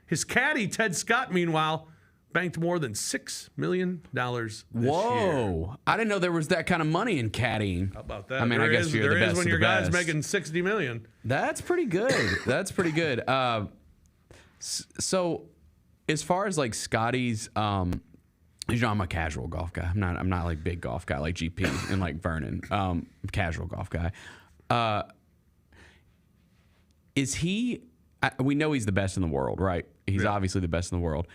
His caddy, Ted Scott, meanwhile, banked more than $6 million this year. I didn't know there was that kind of money in caddying. How about that? I mean, I guess you're the best when of your the guy's best. making $60 million. That's pretty good. That's pretty good. So, as far as Scotty's, I'm a casual golf guy. I'm not like big golf guy like GP and like Vernon. Casual golf guy. Is he? We know he's the best in the world, right? He's obviously the best in the world.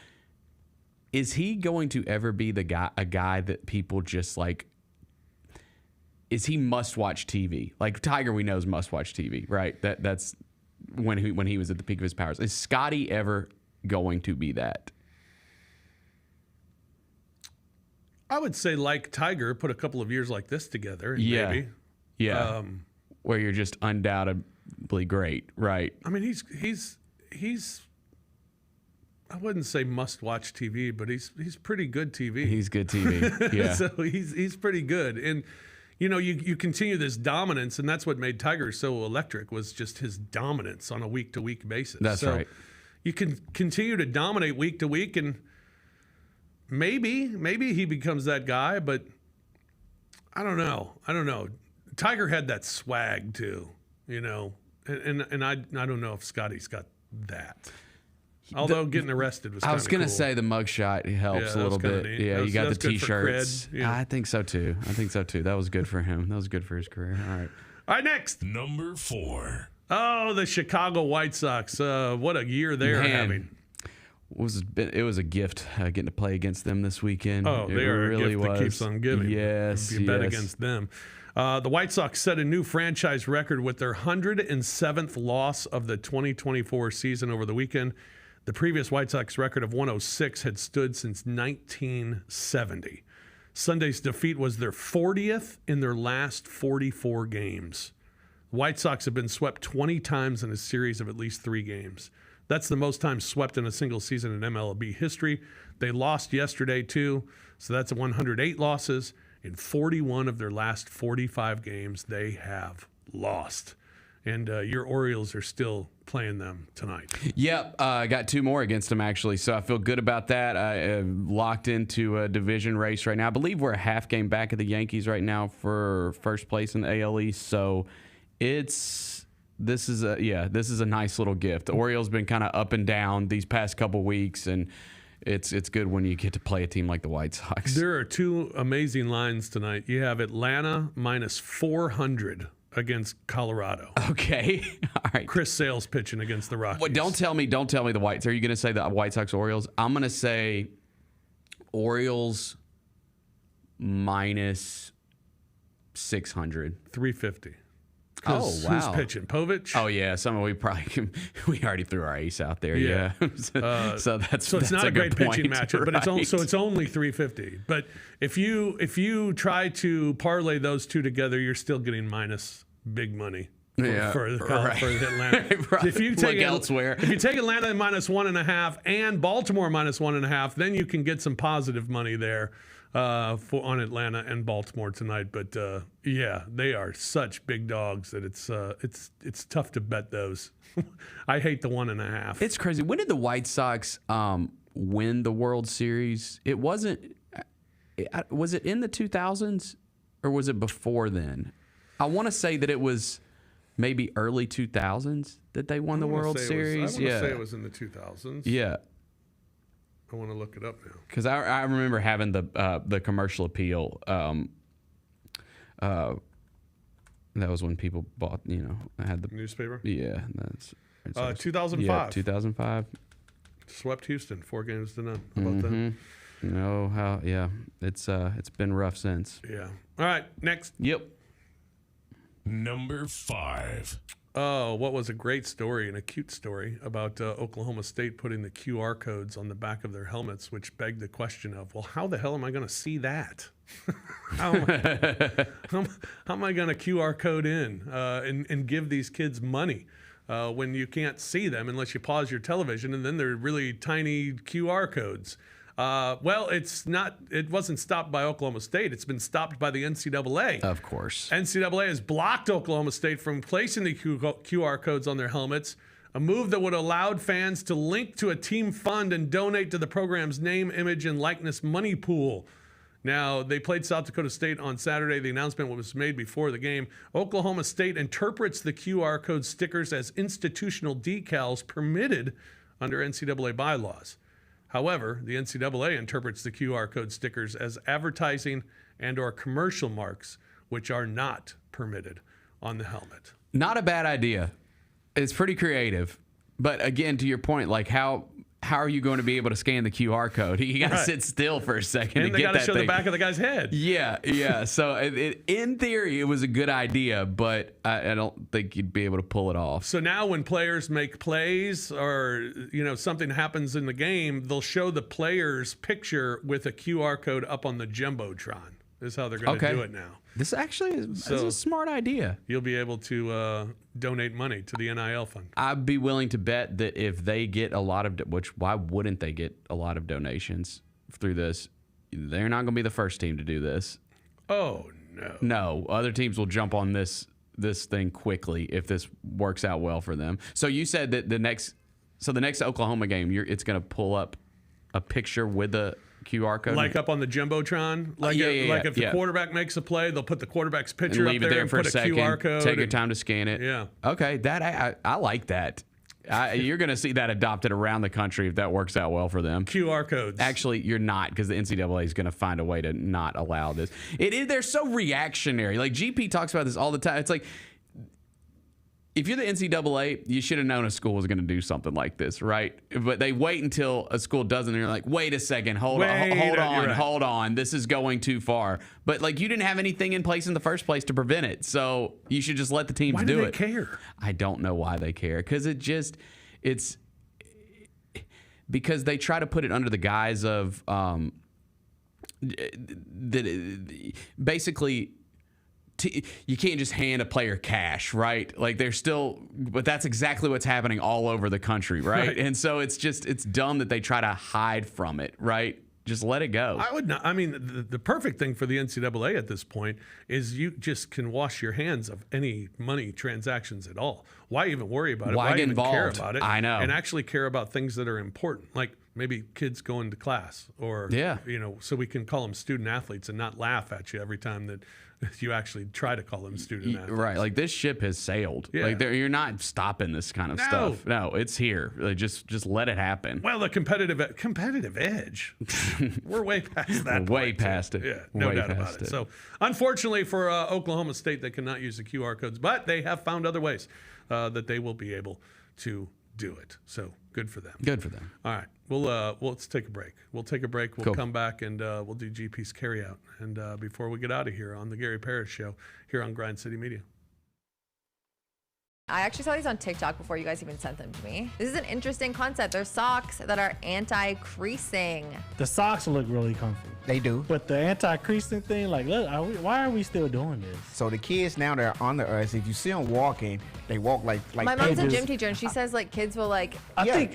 Is he going to ever be a guy that people just like? Is he must-watch TV? Like Tiger, we know is must-watch TV, right? That's when he was at the peak of his powers. Is Scotty ever going to be that? I would say, like Tiger, put a couple of years like this together. And maybe. Yeah. Where you're just undoubtedly great, right? I mean, he's. I wouldn't say must-watch TV, but he's pretty good TV. He's good TV. Yeah. So he's pretty good, and you continue this dominance, and that's what made Tiger so electric, was just his dominance on a week-to-week basis. That's right. You can continue to dominate week to week, and maybe he becomes that guy, but I don't know. Tiger had that swag too, and I don't know if Scotty's got that. Although getting arrested was kind of cool. I was going to say the mugshot helps a little bit. Neat. Yeah, you got the T-shirts. Yeah. I think so too. That was good for him. That was good for his career. All right, next. Number 4. Oh, the Chicago White Sox. What a year they're having. It was a gift getting to play against them this weekend. Oh, they are really a gift that keeps on giving. Yes, if you bet against them. The White Sox set a new franchise record with their 107th loss of the 2024 season over the weekend. The previous White Sox record of 106 had stood since 1970. Sunday's defeat was their 40th in their last 44 games. The White Sox have been swept 20 times in a series of at least 3 games. That's the most times swept in a single season in MLB history. They lost yesterday, too, so that's 108 losses. In 41 of their last 45 games, they have lost. And your Orioles are still playing them tonight. Yep, I got 2 more against them, actually, so I feel good about that. I locked into a division race right now. I believe we're a half game back of the Yankees right now for first place in the AL East, so this is a nice little gift. The Orioles been kind of up and down these past couple weeks, and it's good when you get to play a team like the White Sox. There are 2 amazing lines tonight. You have Atlanta minus 400 against Colorado. Okay. All right. Chris Sale's pitching against the Rockies. Well, don't tell me the Whites. Are you going to say the White Sox Orioles? I'm going to say Orioles minus 600. 350. Oh, wow. Who's pitching? Povich? Oh, yeah. We already threw our ace out there. Yeah. So it's not a great pitching matchup, right. but it's only 350. But if you try to parlay those 2 together, you're still getting minus big money for Atlanta. Right. If you take elsewhere, if you take Atlanta minus 1.5 and Baltimore minus 1.5, then you can get some positive money there on Atlanta and Baltimore tonight. But they are such big dogs that it's tough to bet those. I hate the 1.5. It's crazy. When did the White Sox win the World Series? It wasn't. Was it in the 2000s or was it before then? I want to say that it was maybe early 2000s that they won the World Series. I want to say it was in the 2000s. Yeah. I want to look it up now. Because I remember having the commercial appeal. That was when people bought, had the newspaper. Yeah, that's 2005. Yeah, 2005. Swept Houston 4-0. How about that? No, it's been rough since. Yeah. All right, next. Yep. Number 5. Oh, what was a great story and a cute story about Oklahoma State putting the QR codes on the back of their helmets, which begged the question of, well, how the hell am I going to see that? how am I going to QR code in and give these kids money when you can't see them unless you pause your television, and then they're really tiny QR codes? Well, it wasn't stopped by Oklahoma State. It's been stopped by the NCAA. Of course. NCAA has blocked Oklahoma State from placing the QR codes on their helmets, a move that would have allowed fans to link to a team fund and donate to the program's name, image, and likeness money pool. Now, they played South Dakota State on Saturday. The announcement was made before the game. Oklahoma State interprets the QR code stickers as institutional decals permitted under NCAA bylaws. However, the NCAA interprets the QR code stickers as advertising and or commercial marks, which are not permitted on the helmet. Not a bad idea. It's pretty creative. But again, to your point, like how how are you going to be able to scan the QR code? You got to sit still for a second and to they get got to that show thing. the back of the guy's head. Yeah. So in theory, it was a good idea, but I don't think you'd be able to pull it off. So now when players make plays or, something happens in the game, they'll show the player's picture with a QR code up on the Jumbotron. This is how they're going to do it now. This actually is a smart idea. You'll be able to donate money to the NIL fund. I'd be willing to bet that if they get a lot of, why wouldn't they get a lot of donations through this? They're not going to be the first team to do this. Oh, no. No, other teams will jump on this thing quickly if this works out well for them. So you said that the next Oklahoma game, it's going to pull up a picture with a QR code, like up on the Jumbotron. If the quarterback makes a play, they'll put the quarterback's picture and leave up there it there and for put a second. QR code. Take your time to scan it. Yeah. Okay, that I like that. You're going to see that adopted around the country if that works out well for them. QR codes. Actually, you're not, because the NCAA is going to find a way to not allow this. They're so reactionary. Like GP talks about this all the time. It's like, if you're the NCAA, you should have known a school was going to do something like this, right? But they wait until a school doesn't, and you're like, wait a second, hold on. This is going too far. But, you didn't have anything in place in the first place to prevent it, so you should just let the teams do it. Why do they care? I don't know why they care, because it's because they try to put it under the guise of basically – you can't just hand a player cash, right? But that's exactly what's happening all over the country, right? And so it's dumb that they try to hide from it, right? Just let it go. I would not. I mean, the perfect thing for the NCAA at this point is you just can wash your hands of any money transactions at all. Why even worry about it? Why get even involved? care about it? I know. And actually care about things that are important, like maybe kids going to class, or so we can call them student athletes and not laugh at you every time that you actually try to call them student athletes. Right. This ship has sailed. Yeah. You're not stopping this kind of stuff. No, it's here. Just let it happen. Well, the competitive edge, we're way past that. Way past it. Yeah, no doubt about it. So, unfortunately for Oklahoma State, they cannot use the QR codes, but they have found other ways that they will be able to do it. So, good for them. Good for them. All right. Well, let's take a break. We'll take a break. We'll come back and we'll do GP's carryout. And before we get out of here on the Gary Parrish Show here on Grind City Media. I actually saw these on TikTok before you guys even sent them to me. This is an interesting concept. They're socks that are anti-creasing. The socks look really comfy. They do. But the anti-creasing thing, look, why are we still doing this? So the kids now, they're on the earth. If you see them walking, they walk like My mom's a gym teacher, and she says kids will I think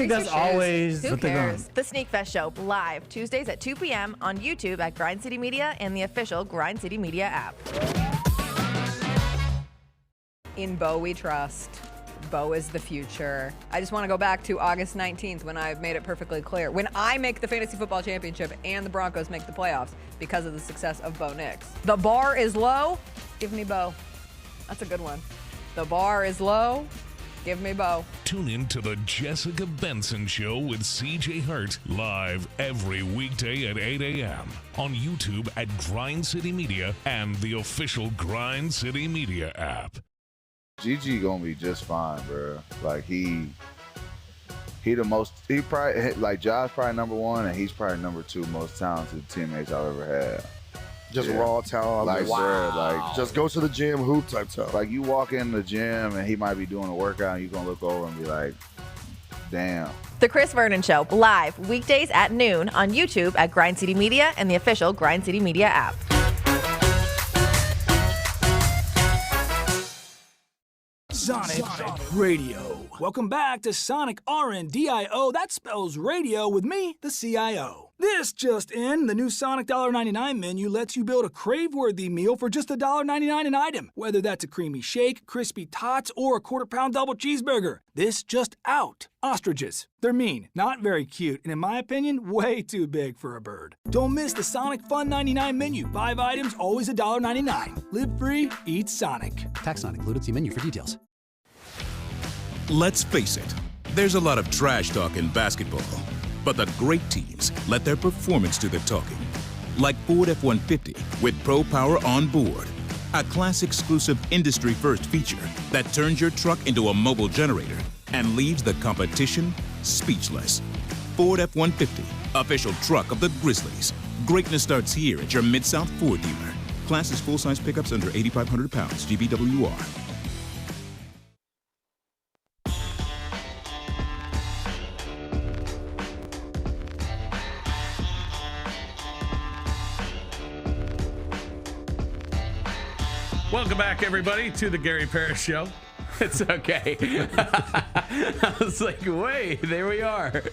that's always Who cares? The Sneak Fest Show live Tuesdays at 2 p.m. on YouTube at Grind City Media and the official Grind City Media app. In Bo we trust. Bo is the future. I just want to go back to August 19th when I made it perfectly clear. When I make the fantasy football championship and the Broncos make the playoffs because of the success of Bo Nix. The bar is low. Give me Bo. That's a good one. The bar is low. Give me Bo. Tune in to the Jessica Benson Show with CJ Hurt live every weekday at 8 a.m. on YouTube at Grind City Media and the official Grind City Media app. GG gonna be just fine, bro. He probably Josh probably number one, and he's probably number two most talented teammates I've ever had. Just raw talent. Bro, just go to the gym, hoop type stuff. You walk in the gym and he might be doing a workout, and you're gonna look over and be like, damn. The Chris Vernon Show live weekdays at noon on YouTube at Grind City Media and the official Grind City Media app. Sonic Radio. Welcome back to Sonic RNDIO. That spells radio with me, the CIO. This just in, the new Sonic $1.99 menu lets you build a crave-worthy meal for just $1.99 an item. Whether that's a creamy shake, crispy tots, or a quarter-pound double cheeseburger. This just out. Ostriches. They're mean, not very cute, and in my opinion, way too big for a bird. Don't miss the Sonic Fun 99 menu. 5 items, always $1.99. Live free, eat Sonic. Tax not included. See menu for details. Let's face it, there's a lot of trash talk in basketball. But the great teams let their performance do the talking. Like Ford F-150 with Pro Power on board. A class-exclusive industry-first feature that turns your truck into a mobile generator and leaves the competition speechless. Ford F-150, official truck of the Grizzlies. Greatness starts here at your Mid-South Ford dealer. Class is full-size pickups under 8,500 pounds, GVWR. Welcome back, everybody, to the Gary Parrish Show. It's okay. I was like, wait, there we are.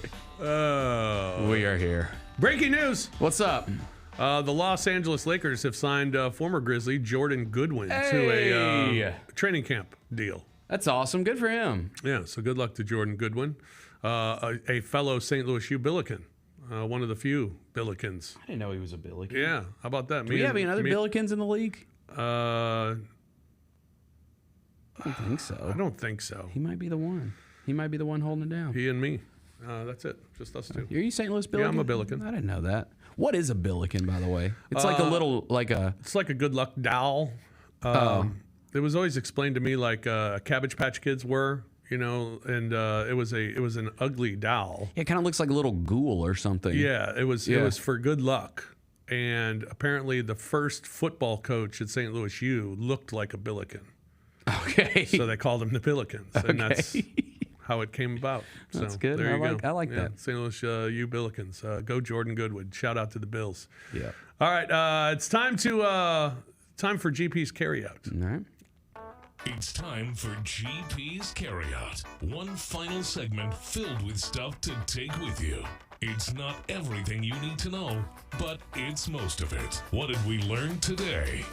Oh. We are here. Breaking news. What's up? The Los Angeles Lakers have signed former Grizzly Jordan Goodwin to a training camp deal. That's awesome. Good for him. Yeah, so good luck to Jordan Goodwin, a fellow St. Louis U Billiken, one of the few Billikens. I didn't know he was a Billiken. Yeah, how about that? Do we have any other Billikens in the league? I don't think so. I don't think so. He might be the one. He might be the one holding it down. He and me. That's it. Just us two. Are you St. Louis Billiken? Yeah, I'm a Billiken. I didn't know that. What is a Billiken, by the way? It's like a little, It's like a good luck doll. It was always explained to me like Cabbage Patch Kids were, and it was an ugly doll. It kind of looks like a little ghoul or something. Yeah, it was for good luck. And apparently the first football coach at St. Louis U looked like a Billiken. Okay. So they called him the Billikens. And that's how it came about. So That's good. There you go. I like that. St. Louis U Billikens. Go Jordan Goodwin. Shout out to the Bills. Yeah. All right. It's time for GP's carryout. All right. It's time for GP's Carryout. One final segment filled with stuff to take with you. It's not everything you need to know, but it's most of it. What did we learn today?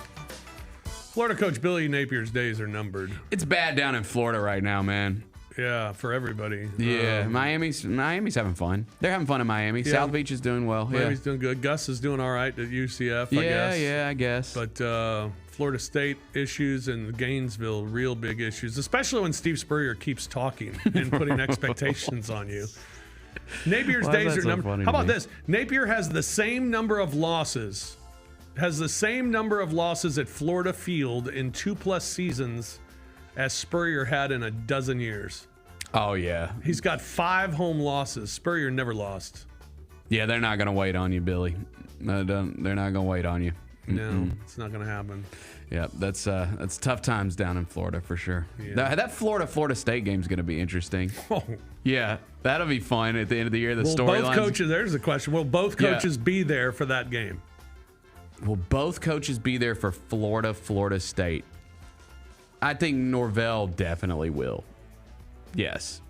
Florida coach Billy Napier's days are numbered. It's bad down in Florida right now, man. Yeah, for everybody. Yeah, Miami's having fun. They're having fun in Miami. Yeah. South Beach is doing well. Miami's doing good. Gus is doing all right at UCF, I guess. Yeah, I guess. But Florida State issues and Gainesville, real big issues, especially when Steve Spurrier keeps talking and putting expectations on you. Napier's days are numbered. How about this? Napier has the same number of losses at Florida Field in 2+ seasons as Spurrier had in a dozen years. Oh, yeah. He's got 5 home losses. Spurrier never lost. Yeah, they're not going to wait on you, Billy. They're not going to wait on you. No, it's not going to happen. Yeah, that's tough times down in Florida for sure. Yeah. That Florida State game is going to be interesting. Oh. Yeah, that'll be fun at the end of the year. Will both coaches? There's the question. Will both coaches be there for that game? Will both coaches be there for Florida State? I think Norvell definitely will. Yes.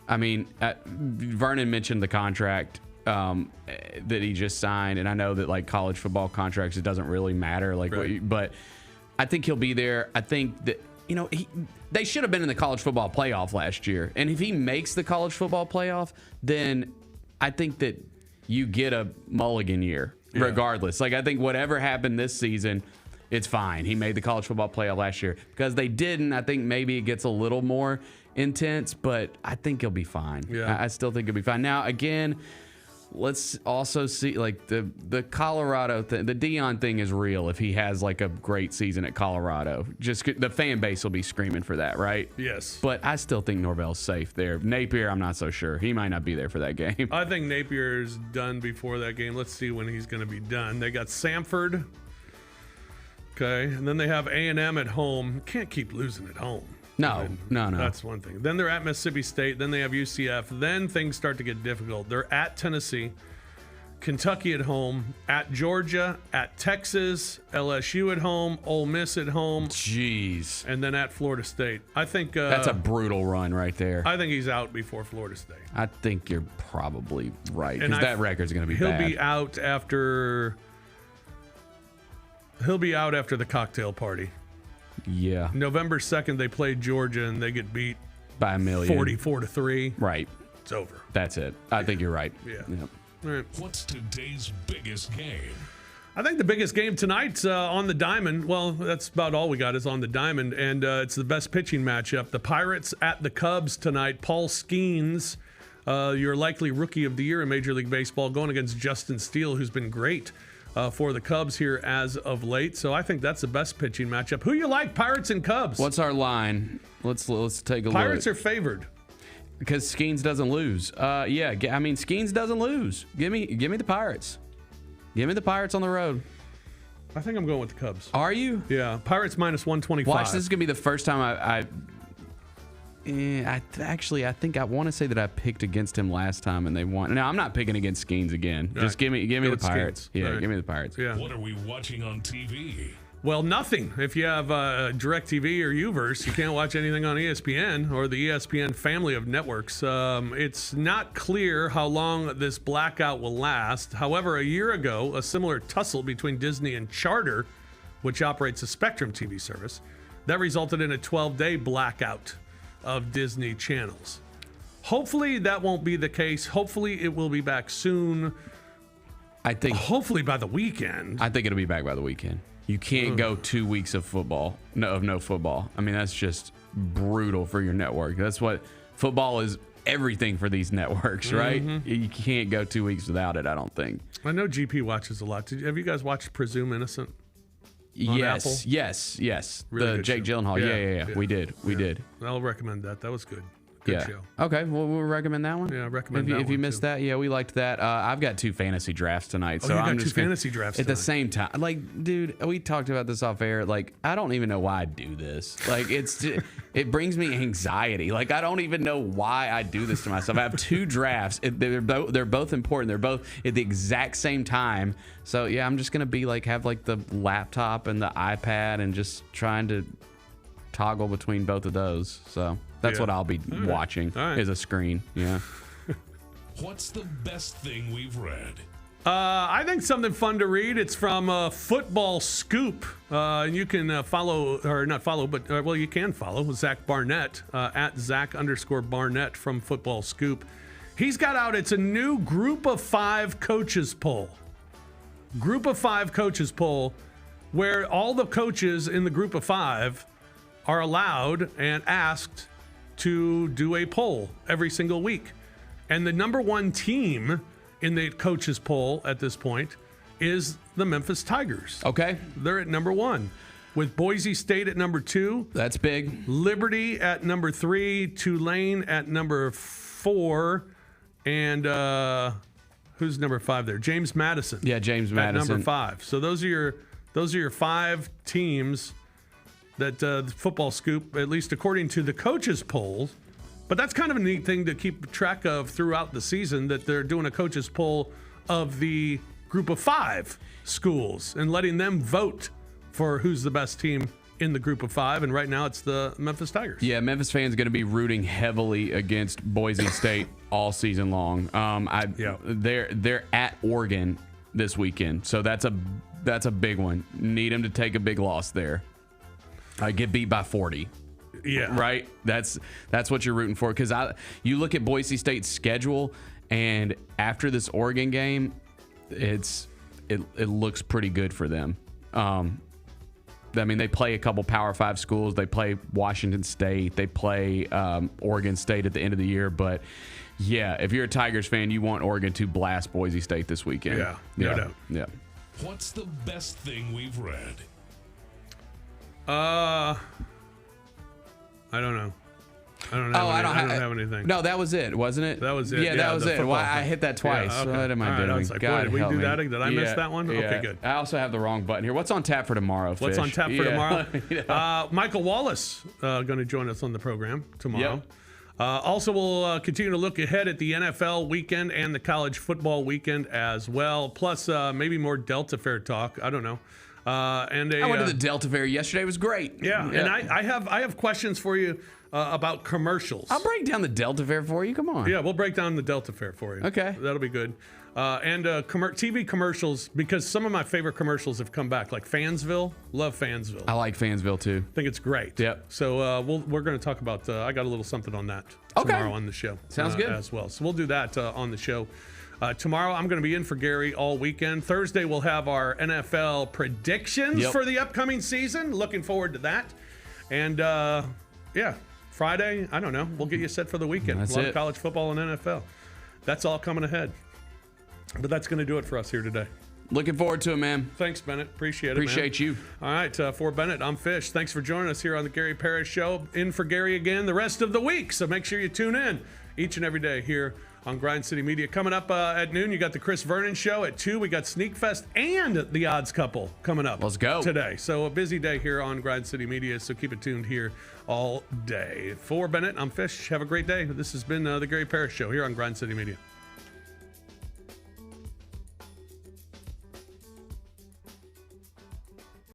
I mean, Vernon mentioned the contract that he just signed, and I know that like college football contracts, it doesn't really matter. But I think he'll be there. I think that they should have been in the college football playoff last year, and if he makes the college football playoff, then I think that you get a mulligan year regardless. Like I think whatever happened this season, it's fine. He made the college football playoff last year. Because they didn't, I think maybe it gets a little more intense, but I think he'll be fine. Yeah. I still think he'll be fine. Now, again, let's also see like the Colorado thing. The Dion thing is real if he has like a great season at Colorado. Just the fan base will be screaming for that, right? Yes. But I still think Norvell's safe there. Napier, I'm not so sure. He might not be there for that game. I think Napier's done before that game. Let's see when he's going to be done. They got Samford. Okay, and then they have A&M at home. Can't keep losing at home. No. That's one thing. Then they're at Mississippi State. Then they have UCF. Then things start to get difficult. They're at Tennessee, Kentucky at home, at Georgia, at Texas, LSU at home, Ole Miss at home. Jeez. And then at Florida State. I think that's a brutal run right there. I think he's out before Florida State. I think you're probably right because that record's going to be bad. He'll be out after the cocktail party. Yeah. November 2nd, they played Georgia, and they get beat by a million. 44-3. Right. It's over. That's it. I think you're right. Yeah. Yep. All right. What's today's biggest game? I think the biggest game tonight's on the diamond. Well, that's about all we got is on the diamond, and it's the best pitching matchup. The Pirates at the Cubs tonight. Paul Skeens, your likely rookie of the year in Major League Baseball, going against Justin Steele, who's been great for the Cubs here as of late. So I think that's the best pitching matchup. Who you like, Pirates and Cubs? What's our line? Let's take a look. Pirates are favored. Because Skeens doesn't lose. Yeah, I mean, Skeens doesn't lose. Give me the Pirates. Give me the Pirates on the road. I think I'm going with the Cubs. Are you? Yeah, Pirates minus 125. Watch, this is going to be the first time I think I want to say that I picked against him last time and they won. No, I'm not picking against Skeens again. Right. Just give me the Pirates. Skeens. Yeah, Right. give me the Pirates. Yeah. What are we watching on TV? Well, nothing. If you have DirecTV or Uverse, you can't watch anything on ESPN or the ESPN family of networks. It's not clear how long this blackout will last. However, a year ago, a similar tussle between Disney and Charter, which operates a Spectrum TV service, that resulted in a 12-day blackout of Disney channels. Hopefully that won't be the case. Hopefully it will be back soon. I think. Hopefully by the weekend. I think it'll be back by the weekend. You can't go 2 weeks of football, no football. I mean, that's just brutal for your network. That's what football is, everything for these networks, right? Mm-hmm. You can't go 2 weeks without it, I don't think. I know GP watches a lot. Have you guys watched Presume Innocent? Yes. Really the good Jake show. Gyllenhaal. Yeah. We did. I'll recommend that. That was good. Good show. Okay. Well, we'll recommend that one. Yeah, recommend if you missed that, yeah, we liked that. I've got 2 fantasy drafts tonight. Oh, So you got I'm 2 just gonna, fantasy drafts at the tonight. same time. Like, dude, we talked about this off air. Like, I don't even know why I do this. Like, it brings me anxiety. Like, I don't even know why I do this to myself. I have 2 drafts. They're both important. They're both at the exact same time. So yeah, I'm just gonna be like have like the laptop and the iPad and just trying to toggle between both of those. So that's what I'll be watching is a screen. Yeah. What's the best thing we've read? I think something fun to read. It's from Football Scoop. And you can follow, or not follow, but, well, you can follow Zach Barnett at Zach_Barnett from Football Scoop. He's got out, it's a new Group of 5 coaches poll. Group of 5 coaches poll where all the coaches in the Group of 5 are allowed and asked to do a poll every single week. And the number 1 team in the coaches poll at this point is the Memphis Tigers. Okay. They're at number 1 with Boise State at number 2. That's big. Liberty at number 3, Tulane at number 4, and who's number 5 there? James Madison. Yeah, James Madison. At number 5. So those are your 5 teams that the Football Scoop, at least according to the coaches polls. But that's kind of a neat thing to keep track of throughout the season, that they're doing a coaches poll of the Group of 5 schools and letting them vote for who's the best team in the Group of 5. And right now it's the Memphis Tigers. Yeah, Memphis fans going to be rooting heavily against Boise State all season long. They're at Oregon this weekend, so that's a big one. Need them to take a big loss there. Get beat by 40. Yeah. Right? That's what you're rooting for. Because you look at Boise State's schedule, and after this Oregon game, it looks pretty good for them. I mean, they play a couple Power 5 schools. They play Washington State. They play Oregon State at the end of the year. But yeah, if you're a Tigers fan, you want Oregon to blast Boise State this weekend. Yeah, no doubt. Yeah. What's the best thing we've read? I don't know. I don't have anything. No, that was it, wasn't it? That was it. Yeah, that was it. Well, I hit that twice. Yeah, okay. What am I All right, doing? I was like, God did we help do me. that? Did I miss that one? Yeah. Okay, good. I also have the wrong button here. What's on tap for tomorrow, Fish? What's on tap for tomorrow? Yeah. Michael Wallace going to join us on the program tomorrow. Yep. Also, we'll continue to look ahead at the NFL weekend and the college football weekend as well. Plus, maybe more Delta Fair talk. I don't know. I went to the Delta Fair yesterday. It was great. Yeah, and I have questions for you about commercials. I'll break down the Delta Fair for you. Come on. Yeah, we'll break down the Delta Fair for you. Okay. That'll be good. And TV commercials, because some of my favorite commercials have come back, like Fansville. Love Fansville. I like Fansville too. I think it's great. Yep. So we're going to talk about, I got a little something on that tomorrow on the show. Sounds good. As well. So we'll do that on the show. Tomorrow, I'm going to be in for Gary all weekend. Thursday, we'll have our NFL predictions for the upcoming season. Looking forward to that. And, Friday, I don't know. We'll get you set for the weekend. That's a lot it. of college football and NFL. That's all coming ahead. But that's going to do it for us here today. Looking forward to it, man. Thanks, Bennett. Appreciate it, Appreciate you. All right, for Bennett, I'm Fish. Thanks for joining us here on the Gary Parrish Show. In for Gary again the rest of the week, so make sure you tune in each and every day here on Grind City Media. Coming up at noon, you got the Chris Vernon Show. At 2, we got Sneak Fest and the Odds Couple coming up. Let's go. Today. So a busy day here on Grind City Media, so keep it tuned here all day. For Bennett, I'm Fish. Have a great day. This has been the Gary Parrish Show here on Grind City Media.